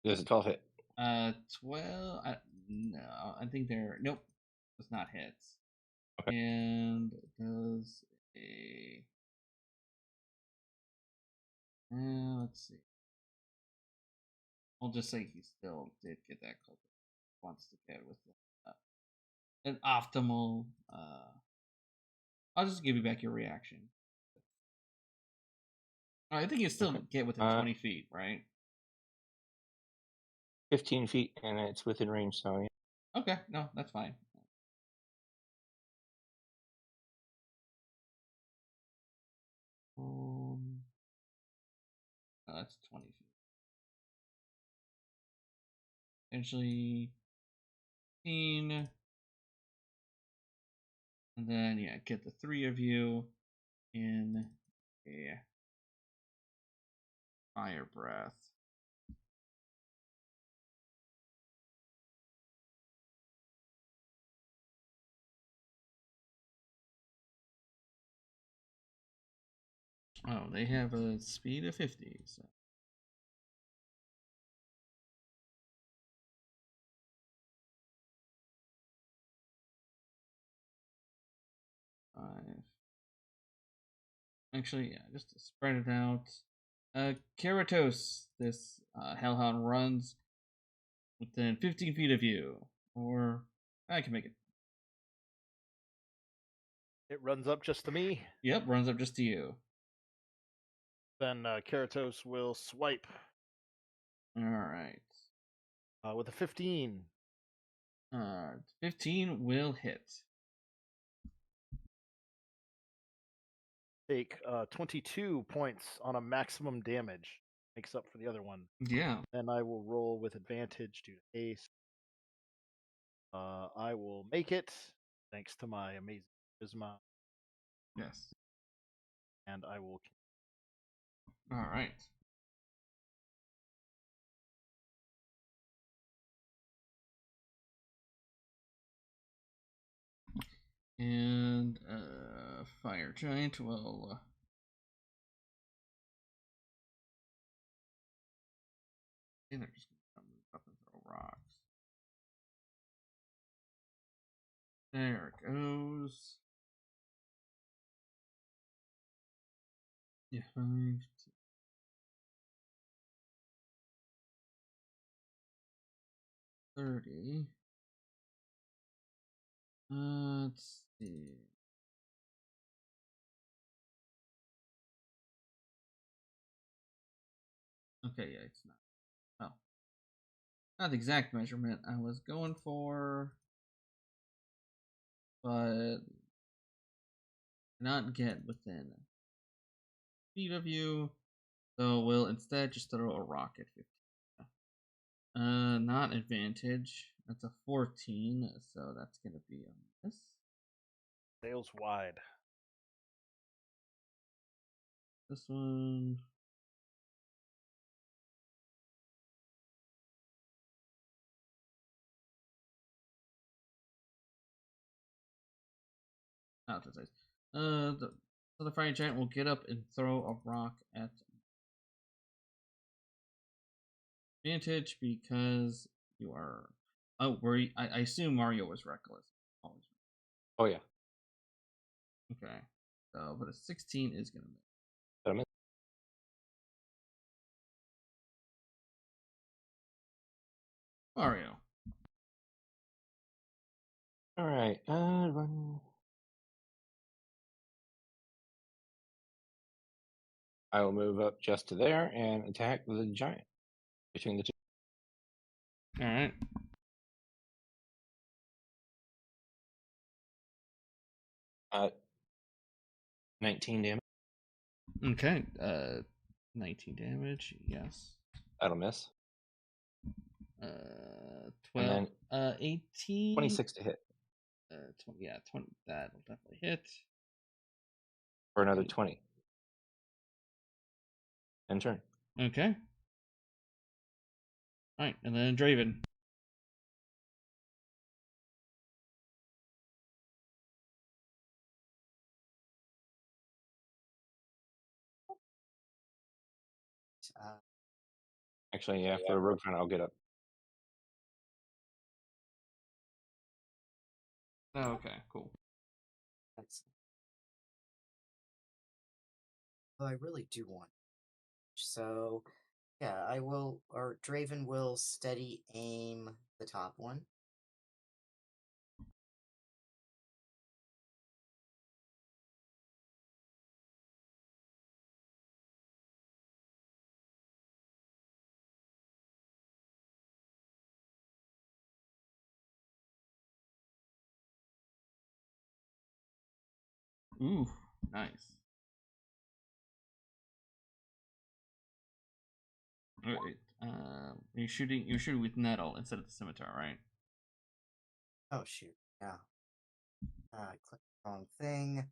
There's a 12 hit. 12. No, I think they're... Nope. Does not hit. Okay. And does a... let's see. I'll just say he still did get that close. Wants to get with an optimal. I'll just give you back your reaction. I think you still get within 20 feet, right? 15 feet, and it's within range, so yeah. Okay, no, that's fine. That's 20 feet. Eventually, 15. And then, yeah, get the three of you in a fire breath. Oh, they have a speed of 50, so. Five. Actually, yeah, just to spread it out. Karatos, this hellhound runs within 15 feet of you. Or I can make it. It runs up just to me. Yep, runs up just to you. Then Karatos will swipe. Alright. With a 15. 15 will hit. Take 22 points on a maximum damage. Makes up for the other one. Yeah. Then I will roll with advantage due to haste. I will make it, thanks to my amazing charisma. Yes. And I will. Alright. And fire giant will they're just gonna move up and throw rocks. There it goes. Yeah, 5, 30. Let's see. Okay, yeah, it's not. Oh. Not the exact measurement I was going for, but not get within feet of you. So we'll instead just throw a rock at 15. Not advantage. That's a 14, so that's gonna be a miss. Sails wide. This one. Not the size. So the fire giant will get up and throw a rock at advantage because you are. Oh, I assume Mario was reckless. Always. Oh, yeah. Okay. So, but a 16 is gonna miss. That'll miss. Mario. All right. Run. I will move up just to there and attack the giant between the two. All right. 19 damage. Okay. 19 damage. Yes. That'll miss. 12. 18. 26 to hit 20. Yeah, 20. That'll definitely hit. for another 20. End turn. Okay. All right, and then Draven. Actually, yeah, for Rogue Front, I'll get up. Oh, okay, cool. That's... Well, I really do want. So, yeah, I will, or Draven will steady aim the top one. Ooh, nice. All right. You're shooting with nettle instead of the scimitar, right? Oh shoot! Yeah. I clicked the wrong thing.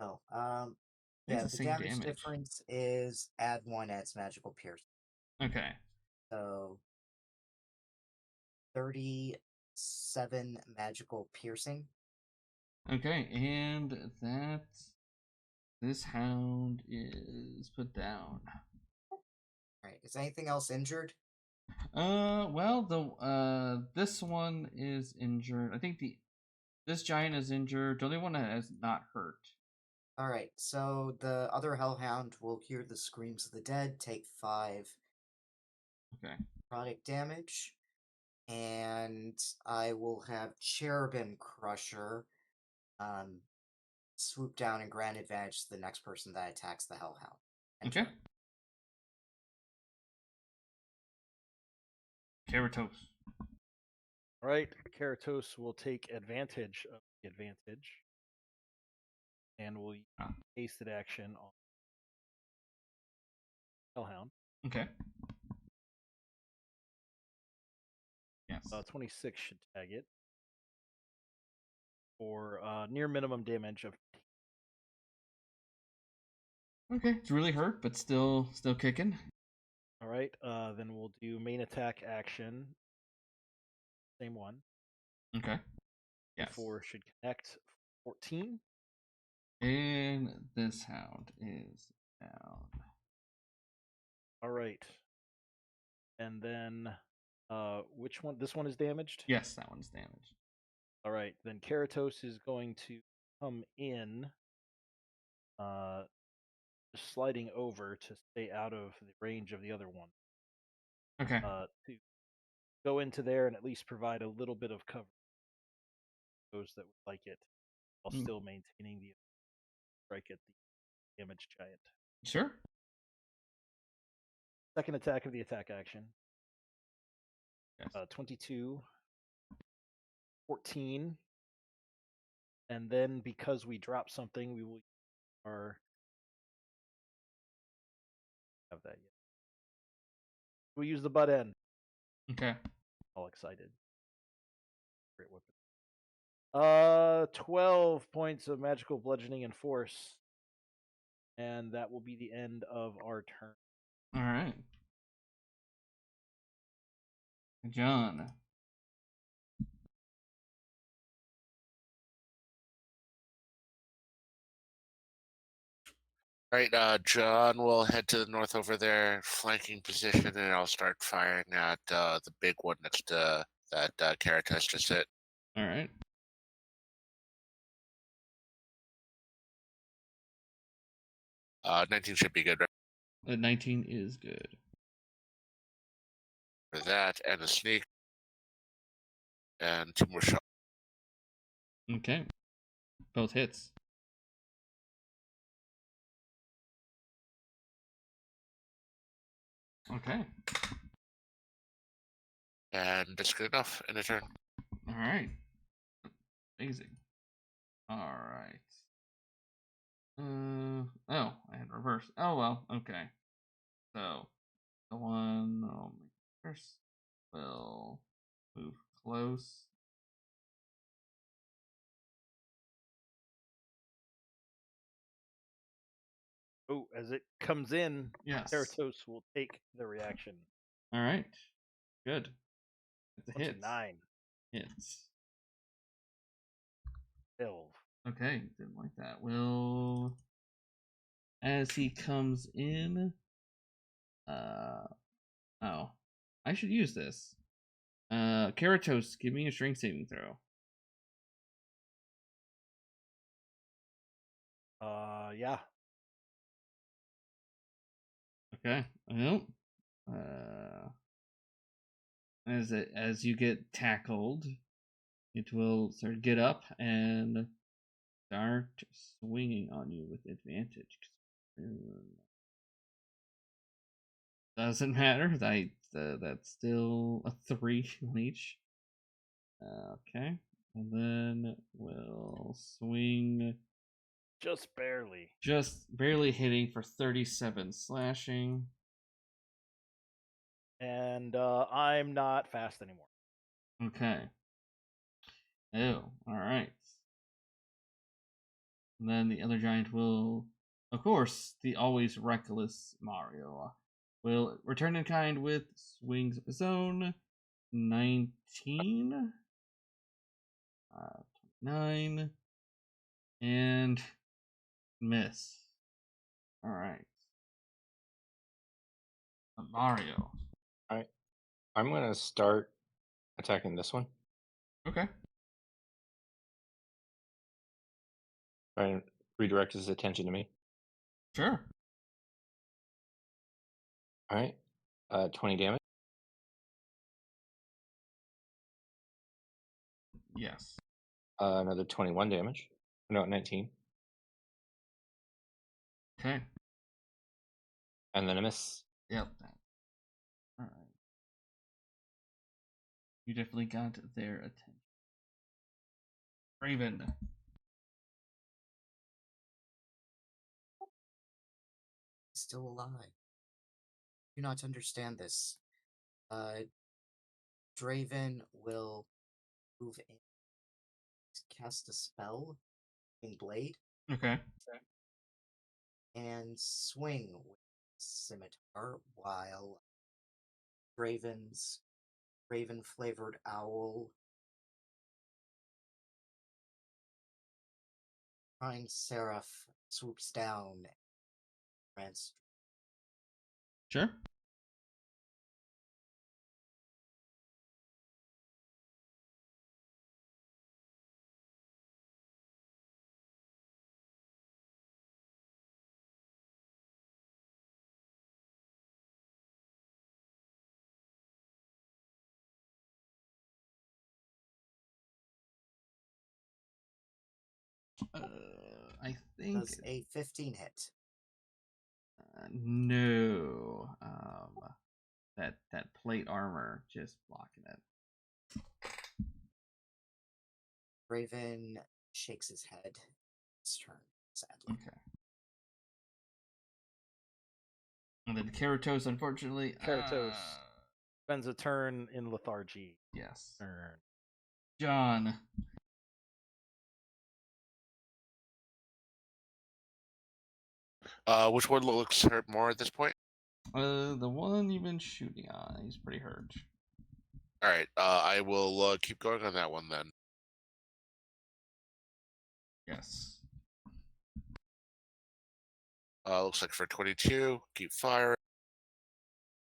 Oh, yeah. It's the The same damage damage. difference is add 1 adds magical pierce. Okay. So 37 magical piercing. Okay, and this hound is put down. Right. Is anything else injured? Well, this one is injured. I think this giant is injured. The only one that is not hurt. All right. So the other hellhound will hear the screams of the dead, take 5 Okay. necrotic damage, and I will have Cherubim Crusher swoop down and grant advantage to the next person that attacks the hellhound. Okay. Karatos. All right, Karatos will take advantage of the advantage, and will use hasted action on Hellhound. Okay. Yes. 26 should tag it for near minimum damage of. Okay, it's really hurt, but still kicking. All right, then we'll do main attack action. Same one. Okay. Yes. 4 should connect. 14. And this hound is down. All right. And then, which one? This one is damaged? Yes, that one's damaged. All right. Then Karatos is going to come in, just sliding over to stay out of the range of the other one. Okay. To go into there and at least provide a little bit of cover for those that would like it, while still maintaining the strike at the damaged giant. Sure. Second attack of the attack action. Yes. 22, 14, and then because we drop something, we will use our have that yet. We'll use the butt end. Okay. All excited. Great weapon. 12 points of magical bludgeoning and force, and that will be the end of our turn. All right. John. Right, John will head to the north over there, flanking position, and I'll start firing at the big one next to that Karatos just hit. All right. Uh, 19 should be good, right? 19 is good. For that, and a sneak, and 2 more shots. Okay. Both hits. Okay. And that's good enough in a turn. All right. Amazing. Alright. Oh, I had reverse. Oh well, okay. So the one I'll make first will move close. Oh, as it comes in, Yes. Karatos will take the reaction. Alright. Good. It's a What's hit. a 9? Hits. 12. Okay, didn't like that. Will as he comes in oh. I should use this. Karatos, give me a strength saving throw. Yeah. Okay. Well, as you get tackled, it will sort of get up and start swinging on you with advantage. Doesn't matter. That's still a 3 on each. Okay, and then we'll swing. Just barely. Just barely hitting for 37 slashing. And I'm not fast anymore. Okay. Oh, alright. And then the other giant will, of course, the always reckless Mario, will return in kind with swings of his own. 19. 29. And miss. Alright. Mario. Alright. I'm going to start attacking this one. Okay. Try and redirect his attention to me. Sure. Alright. 20 damage. Yes. Another 21 damage. No, 19. Okay. And then a miss. Yep. Alright. You definitely got their attention. Draven. Still alive. Do not understand this. Draven will move in, cast a spell in Blade, Okay. and swing with Scimitar while Draven's Raven flavored owl Crying Seraph swoops down and Sure. I think does a 15 hit. no. That plate armor just blocking it. Raven shakes his head. His turn, sadly. Okay. And then Karatos, unfortunately. Karatos spends a turn in lethargy. Yes. Turn. John. Which one looks hurt more at this point? The one you've been shooting on. He's pretty hurt. All right. I will keep going on that one then. Yes. Looks like for 22. Keep firing.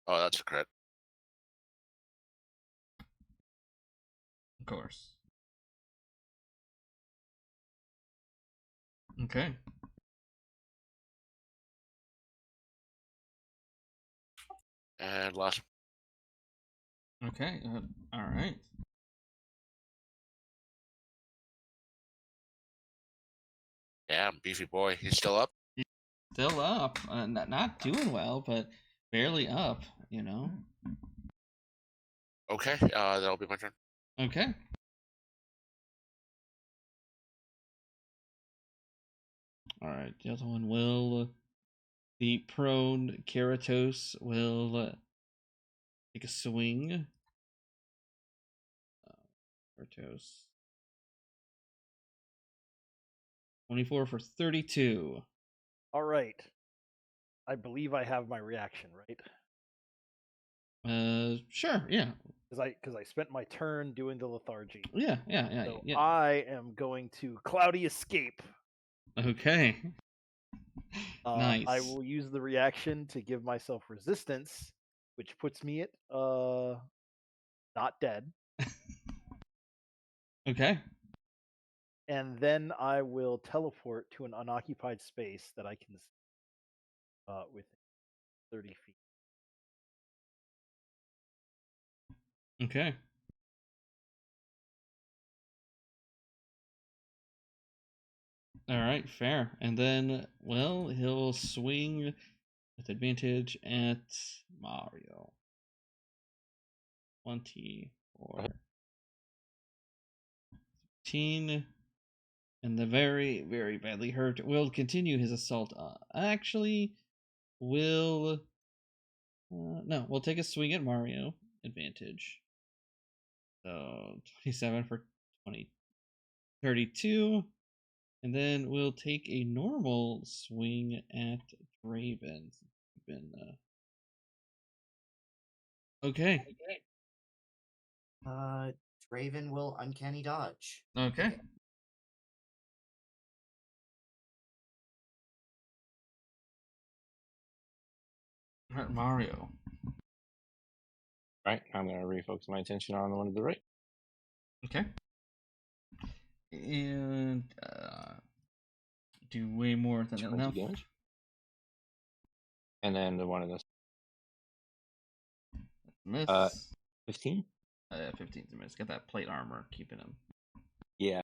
Oh, that's a crit. Of course. Okay. And last. Okay. All right. Damn, beefy boy. He's still up? Still up. Not doing well, but barely up, you know. Okay, that'll be my turn. Okay. All right, the other one will. The prone Karatos will take a swing. Karatos. 24 for 32. All right. I believe I have my reaction, right? Sure, yeah. Because I spent my turn doing the lethargy. Yeah. So I am going to Cloudy Escape. Okay. Nice. I will use the reaction to give myself resistance, which puts me at not dead. Okay. And then I will teleport to an unoccupied space that I can see within 30 feet. Okay. All right, fair. And then, well, he'll swing with advantage at Mario. 24. 15. And the very, very badly hurt will continue his assault. Actually, will. No, we'll take a swing at Mario. Advantage. So 27 for 32. And then we'll take a normal swing at Draven. Okay. Draven will uncanny dodge. Okay. All right, Mario. Right, I'm going to refocus my attention on the one to the right. Okay. And do way more than 20 enough. damage. And then the one of this. Miss. 15? 15's a miss. Get that plate armor, keeping him. Yeah.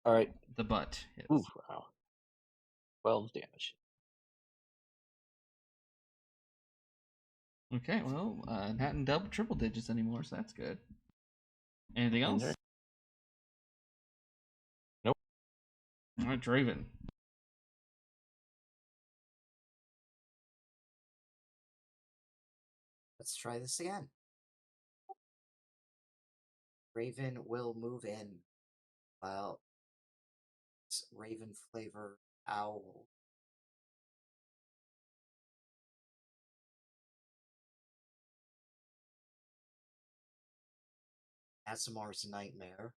All right. The butt hits. Ooh, wow. 12 damage. Okay, well, not in triple digits anymore, so that's good. Anything else? Nope. All right, Draven. Let's try this again. Raven will move in while Raven flavor owl. Asimar's Nightmare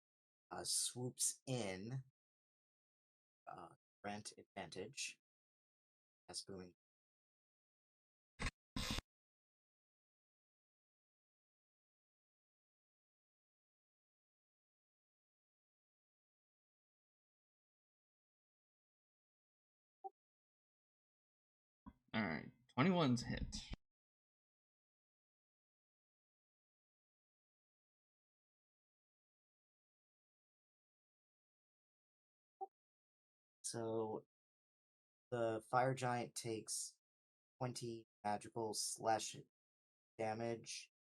swoops in, grant advantage. That's booming. All right, 21's hit. So the fire giant takes 20 magical slash damage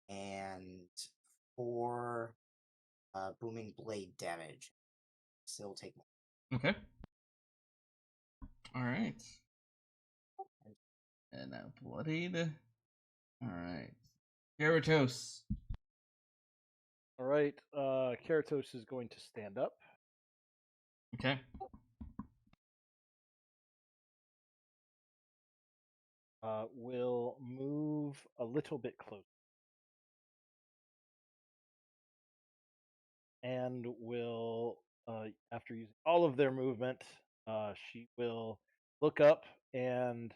and 4 booming blade damage. Still take more. Okay. All right. And now bloodied. All right. Karatos. All right. Karatos is going to stand up. Okay. Will move a little bit closer. And will, after using all of their movement, she will look up and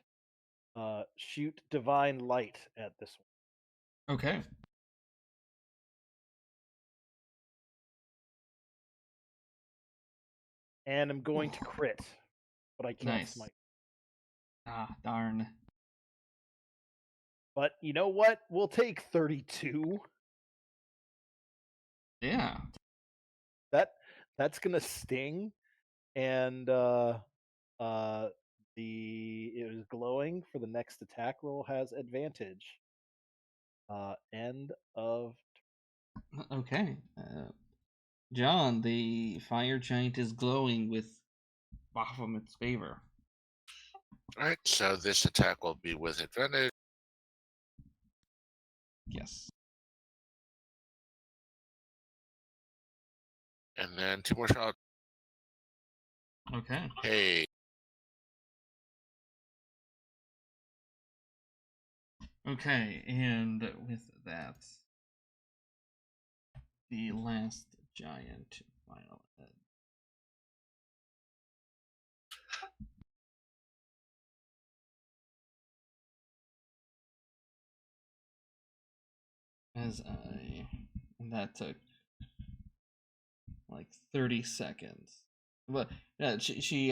shoot divine light at this one. Okay. And I'm going to crit, but I can't Nice. smite. Ah, darn. But you know what? We'll take 32. Yeah. That's gonna sting, and it is glowing for the next attack roll has advantage. End of. Okay. John, the fire giant is glowing with Baphomet's favor. Alright, so this attack will be with advantage. Yes. And then 2 more shots. Okay. Hey. Okay, and with that, the last giant final head. And that took like 30 seconds. But yeah, she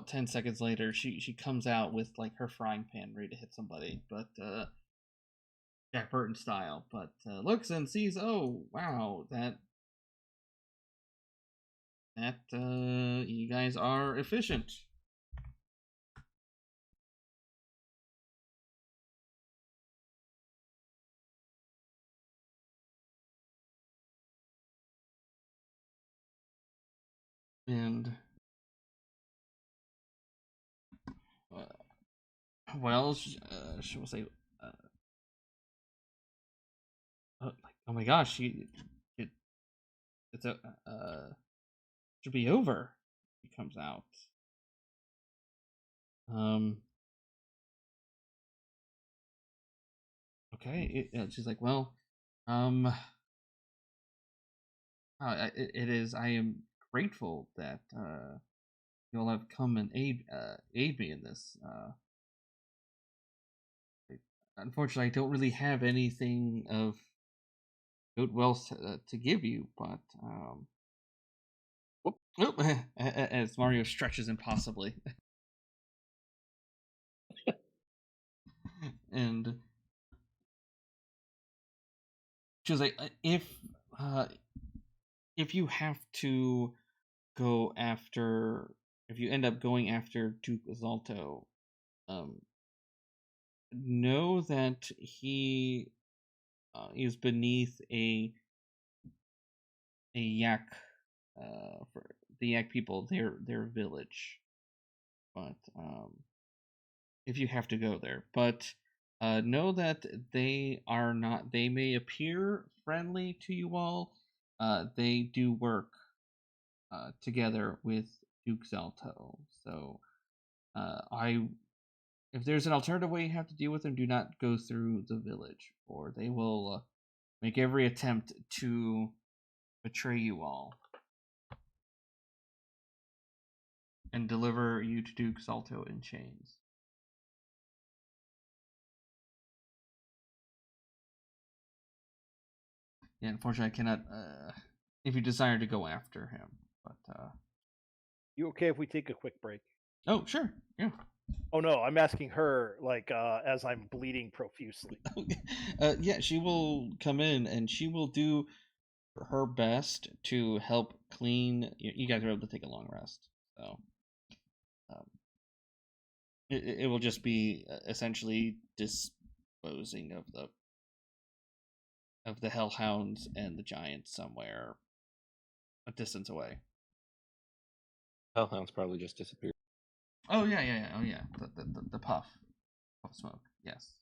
10 seconds later, she comes out with like her frying pan ready to hit somebody, but Jack Burton style. But looks and sees, oh wow, that you guys are efficient. And well, she will say, oh my gosh, it's a should be over. He comes out. Okay. She's like, well, it is. I am grateful that you all have come and aid me in this. Unfortunately, I don't really have anything of good wealth to give you, but as Mario stretches impossibly, and she was like, if you have to go after, if you end up going after Duke Zalto, know that he is beneath a yak, for the yak people, their village. But if you have to go there, but know that they are not. They may appear friendly to you all. They do work together with Duke Zalto. So if there's an alternative way you have to deal with them, do not go through the village, or they will make every attempt to betray you all and deliver you to Duke Salto in chains. Yeah, unfortunately, I cannot. If you desire to go after him, but You okay if we take a quick break? oh, sure, yeah. Oh no, I'm asking her like as I'm bleeding profusely. Yeah, she will come in and she will do her best to help clean. You guys are able to take a long rest, so it will just be essentially disposing of the hellhounds and the giants somewhere a distance away. Hellhounds probably just disappeared. Oh yeah. Oh yeah, the puff of smoke. Yes.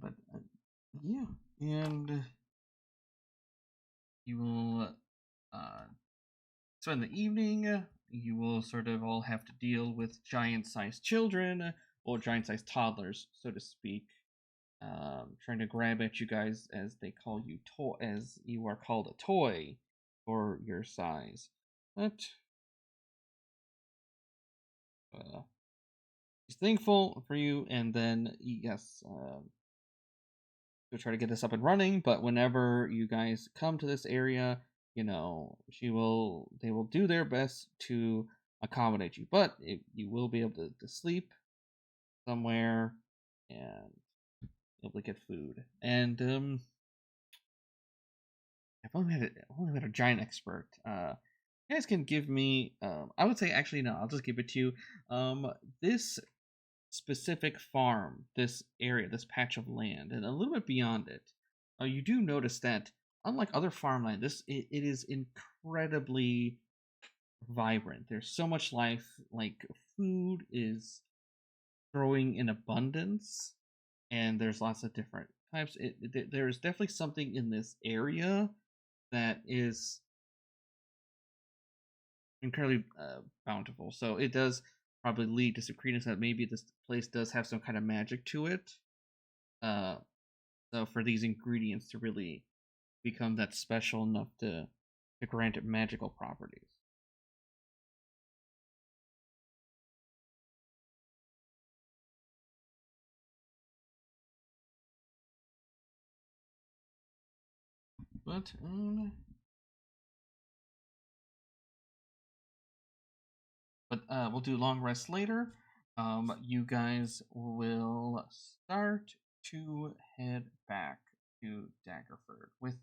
But yeah, and you will spend the evening. You will sort of all have to deal with giant-sized children or giant-sized toddlers, so to speak, trying to grab at you guys as they call you as you are called a toy for your size. But he's thankful for you, and then yes, she'll try to get this up and running. But whenever you guys come to this area, they will do their best to accommodate you. But you will be able to sleep somewhere and able to get food. And I've only had a giant expert. You guys can give me. I would say actually no. I'll just give it to you. This specific farm, this area, this patch of land, and a little bit beyond it, you do notice that unlike other farmland, it is incredibly vibrant. There's so much life. Like food is growing in abundance, and there's lots of different types. There's definitely something in this area that is incredibly bountiful. So it does probably lead to some credence that maybe this place does have some kind of magic to it. So for these ingredients to really become that special enough to grant it magical properties. But we'll do long rest later. You guys will start to head back to Daggerford with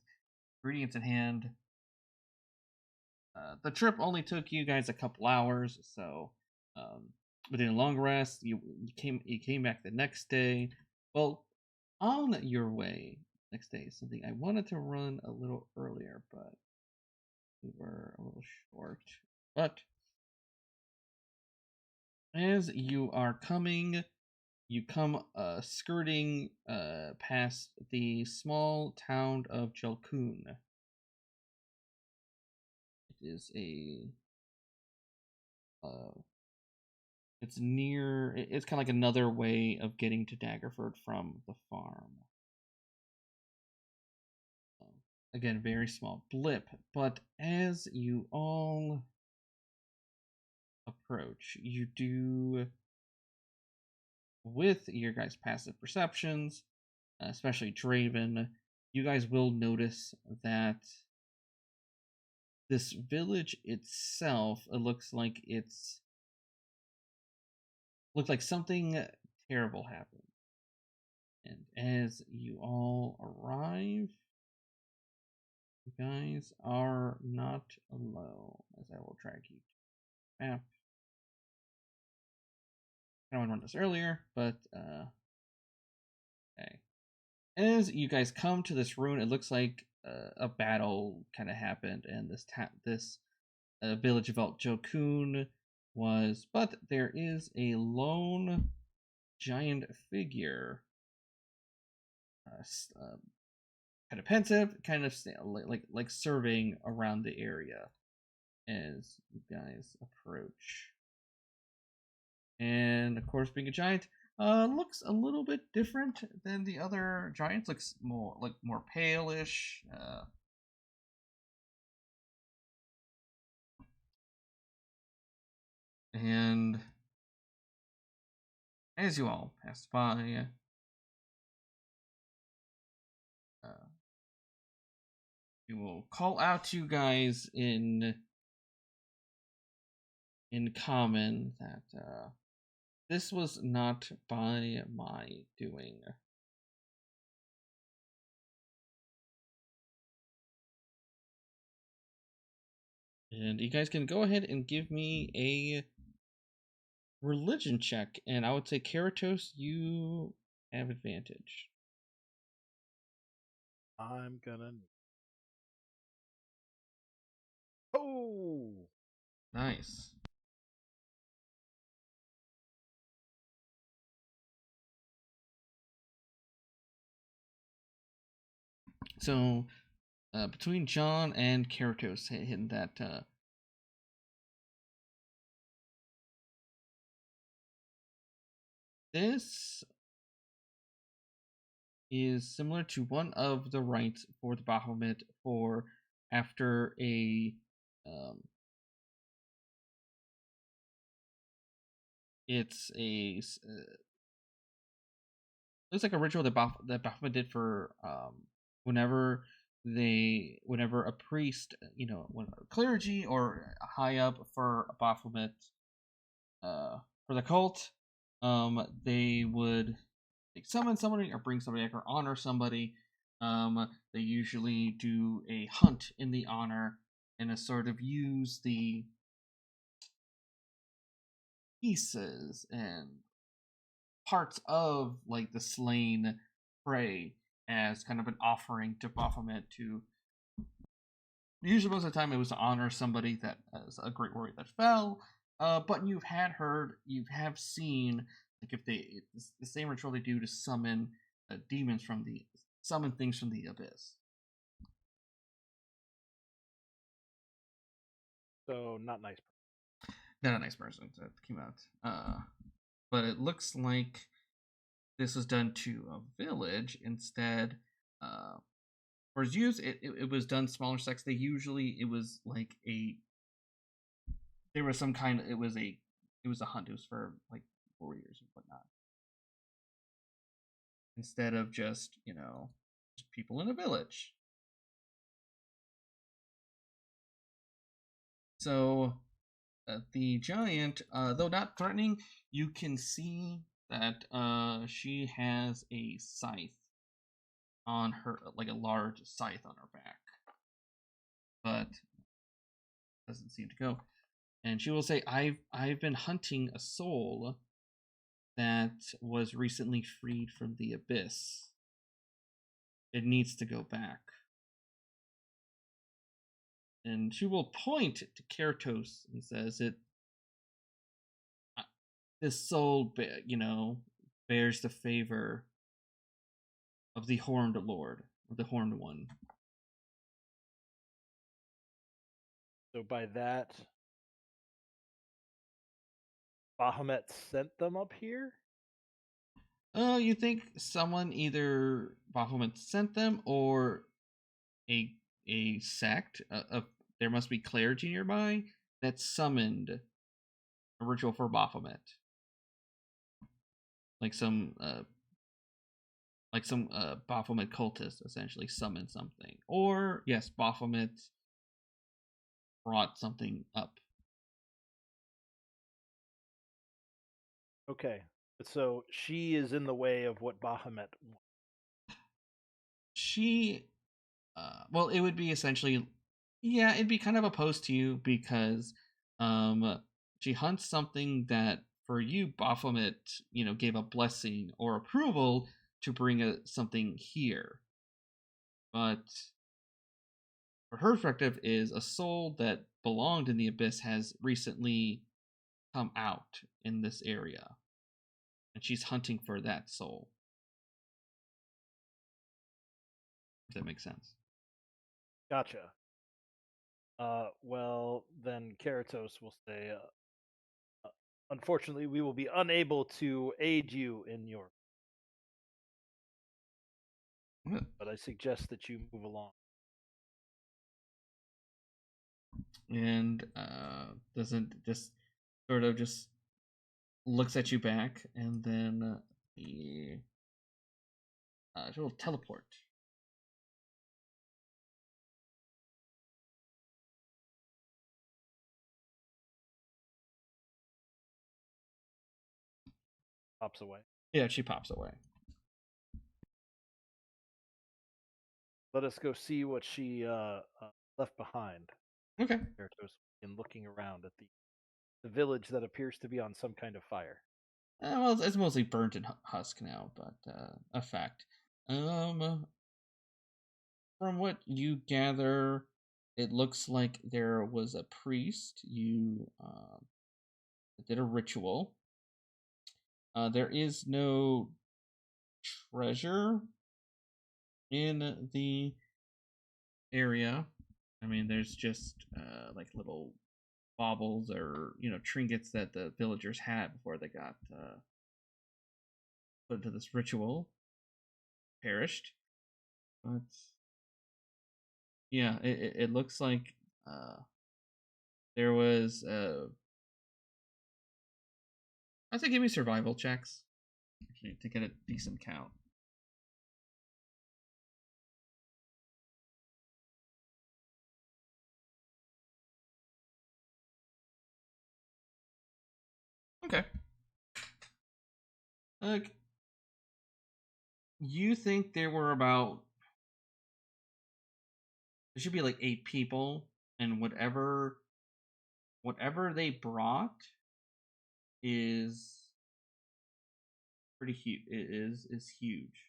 ingredients in hand. The trip only took you guys a couple hours, so within a long rest, you came back the next day. Well, on your way next day, something I wanted to run a little earlier, but we were a little short. But as you are coming, you come skirting past the small town of Jelkun. It is it's near. It's kind of like another way of getting to Daggerford from the farm. Again, very small blip, but as you all approach, you do, with your guys' passive perceptions, especially Draven, you guys will notice that this village itself, it looks like something terrible happened. And as you all arrive, you guys are not alone, as I will drag you to the map. I don't want to run this earlier, but okay. As you guys come to this ruin, it looks like a battle kind of happened, and this village of Jelkun was. But there is a lone giant figure, kind of pensive, kind of like serving around the area as you guys approach. And of course, being a giant, looks a little bit different than the other giants. Looks more palish. And as you all pass by, we will call out to you guys in common that this was not by my doing. And you guys can go ahead and give me a religion check, and I would say Karatos, you have advantage. I'm gonna. Oh, nice. So, between Jian and Karatos hitting that, this is similar to one of the rites for the Baphomet for after a it's like a ritual that Baphomet did for whenever a priest, when a clergy or high up for Baphomet for the cult, they would summon somebody or bring somebody back or honor somebody. They usually do a hunt in the honor and to sort of use the pieces and parts of like the slain prey as kind of an offering to Baphomet. To usually most of the time it was to honor somebody that as a great warrior that fell. But you have seen like if it's the same ritual they do to summon summon things from the abyss. So not nice. Not a nice person that came out. But it looks like this was done to a village instead. For its use, it was done smaller sects. It was like there was some kind of it was a hunt. It was for like warriors and whatnot. Instead of just just people in a village. So the giant, though not threatening, you can see that she has a scythe on her, like a large scythe on her back, but doesn't seem to go. And she will say, "I've been hunting a soul that was recently freed from the abyss. It needs to go back." And she will point to Karatos and says, "This soul, bears the favor of the Horned Lord, or the Horned One." So by that, Baphomet sent them up here? You think someone either Baphomet sent them or a sect of there must be clergy nearby that summoned a ritual for Baphomet, like some Baphomet cultist essentially summoned something, or yes, Baphomet brought something up. Okay, so she is in the way of what Baphomet wants. She, well, it would be essentially, yeah, it'd be kind of opposed to you because, she hunts something that for you Baphomet, gave a blessing or approval to bring something here, but for her perspective is a soul that belonged in the abyss has recently come out in this area, and she's hunting for that soul. If that makes sense. Gotcha. Well, then Karatos will say, unfortunately, we will be unable to aid you in your. But I suggest that you move along. And doesn't just sort of just looks at you back, and then she'll teleport. Pops away. Yeah, she pops away. Let us go see what she left behind. Okay. Karatos in looking around at the village that appears to be on some kind of fire. Well, it's mostly burnt and husk now, but a fact. From what you gather, it looks like there was a priest. You did a ritual. There is no treasure in the area. I mean, there's just like little baubles or trinkets that the villagers had before they got put into this ritual. Perished, but yeah, it looks like there was. I'd say give me survival checks actually to get a decent count. Okay. You think there were there should be like 8 people and whatever they brought is pretty huge. It is huge.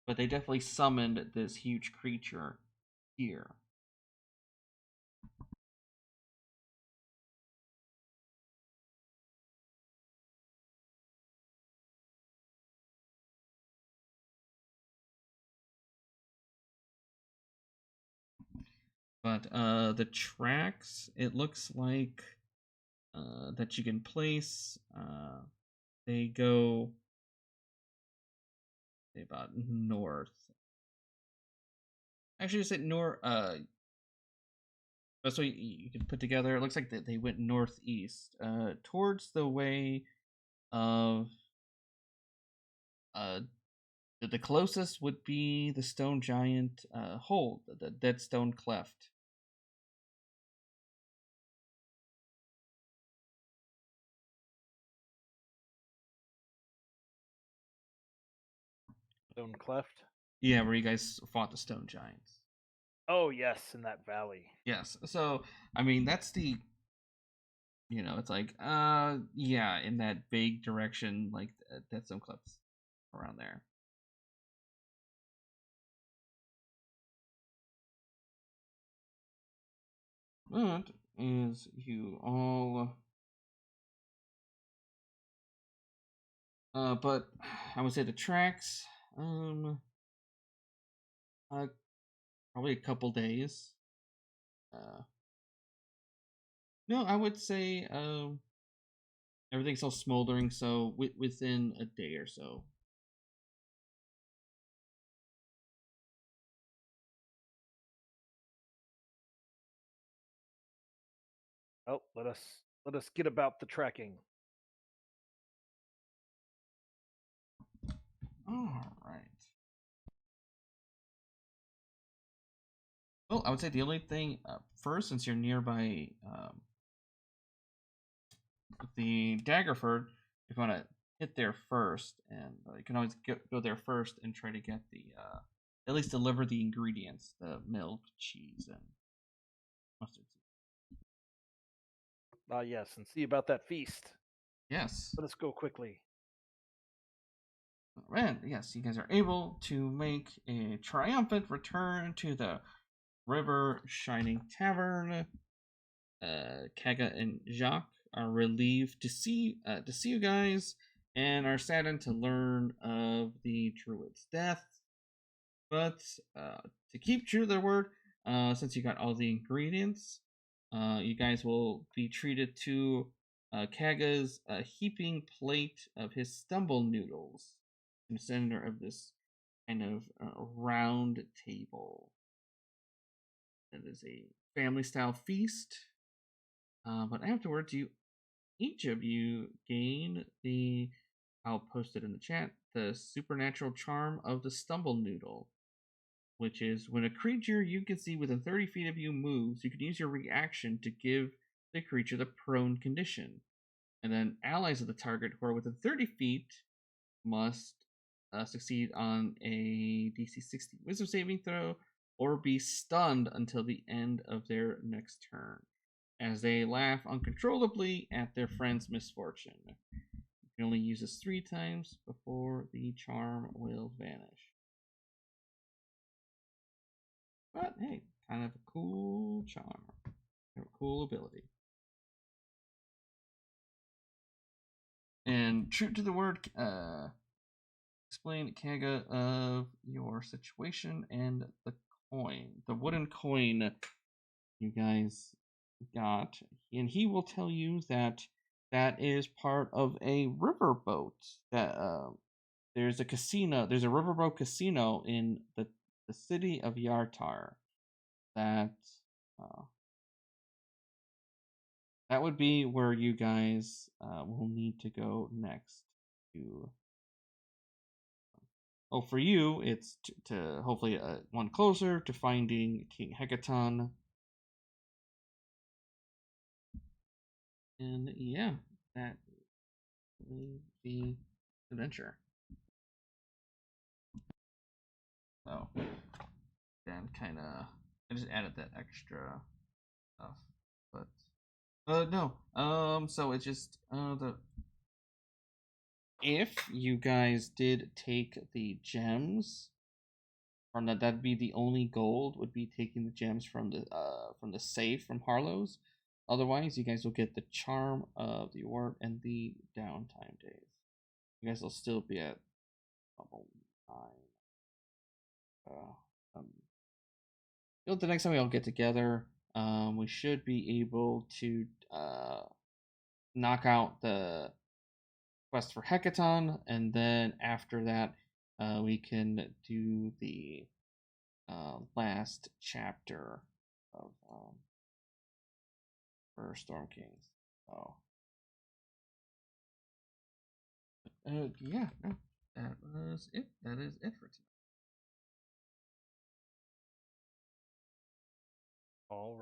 But they definitely summoned this huge creature here. But the tracks, it looks like that you can place. They go about north. Actually, is it north? That's what you can put together. It looks like they went northeast, towards the way of. The closest would be the stone giant hold, the dead stone cleft. Stone cleft. Yeah, where you guys fought the stone giants. Oh yes, in that valley. Yes. So I mean that's the it's like yeah, in that vague direction, like dead stone clefts around there. But as you all but I would say the tracks probably a couple days. No, I would say everything's still smoldering, so within a day or so. Oh, let us get about the tracking. All right. Well, I would say the only thing first, since you're nearby the Daggerford, if you want to hit there first, and you can always go there first and try to get the at least deliver the ingredients, the milk, cheese, and mustard seed. Yes, and see about that feast. Yes. Let us go quickly. And yes, you guys are able to make a triumphant return to the River Shining Tavern. Kaga and Jacques are relieved to see you guys, and are saddened to learn of the Druid's death. But to keep true to their word, since you got all the ingredients, you guys will be treated to Kaga's heaping plate of his stumble noodles in the center of this kind of round table. It is a family-style feast. But afterwards, each of you gain the, I'll post it in the chat, the supernatural charm of the stumble noodle, which is when a creature you can see within 30 feet of you moves, you can use your reaction to give the creature the prone condition. And then allies of the target who are within 30 feet must succeed on a DC 60 wisdom saving throw or be stunned until the end of their next turn, as they laugh uncontrollably at their friend's misfortune. You can only use this 3 times before the charm will vanish. But hey, kind of a cool charm. A cool ability. And true to the word, explain, Kaga, of your situation and the coin. The wooden coin you guys got. And he will tell you that is part of a riverboat. That there's a casino. There's a riverboat casino in the city of Yartar. That would be where you guys will need to go next. For you, it's to hopefully one closer to finding King Hecaton. And yeah, that will be adventure. So then kind of I just added that extra stuff. But no. So it's just the if you guys did take the gems from that'd be the only gold would be taking the gems from the safe from Harlow's. Otherwise, you guys will get the charm of the orb and the downtime days. You guys will still be at level 9. The next time we all get together, we should be able to knock out the quest for Hecaton, and then after that, we can do the last chapter of for Storm Kings. So, yeah, no, that was it. That is it for tonight. All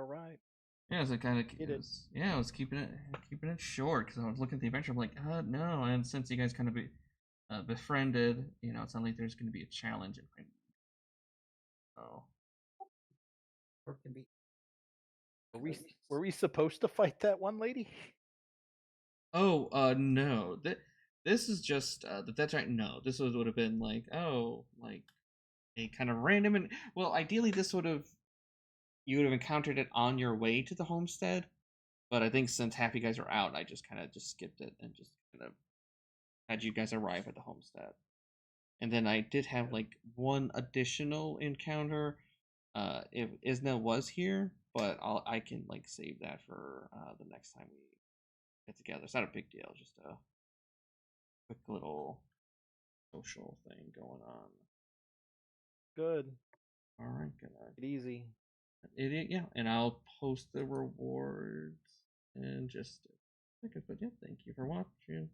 right. Yeah, so it kind of Get it. yeah, I was keeping it short because I was looking at the adventure. I'm like, no, and since you guys kind of befriended, it's not like there's going to be a challenge. So, Or it can be. Were we supposed to fight that one lady? oh, no, this is just that's right. No, this would have been like like a kind of random and well, ideally this you would have encountered it on your way to the homestead, but I think since half you guys are out, I just kind of just skipped it and just kind of had you guys arrive at the homestead. And then I did have like one additional encounter if Isna was here, but I can like save that for the next time we get together. It's not a big deal, just a quick little social thing going on. Good. All right, good. Take it easy. Yeah, and I'll post the rewards in just a second. But yeah, thank you for watching.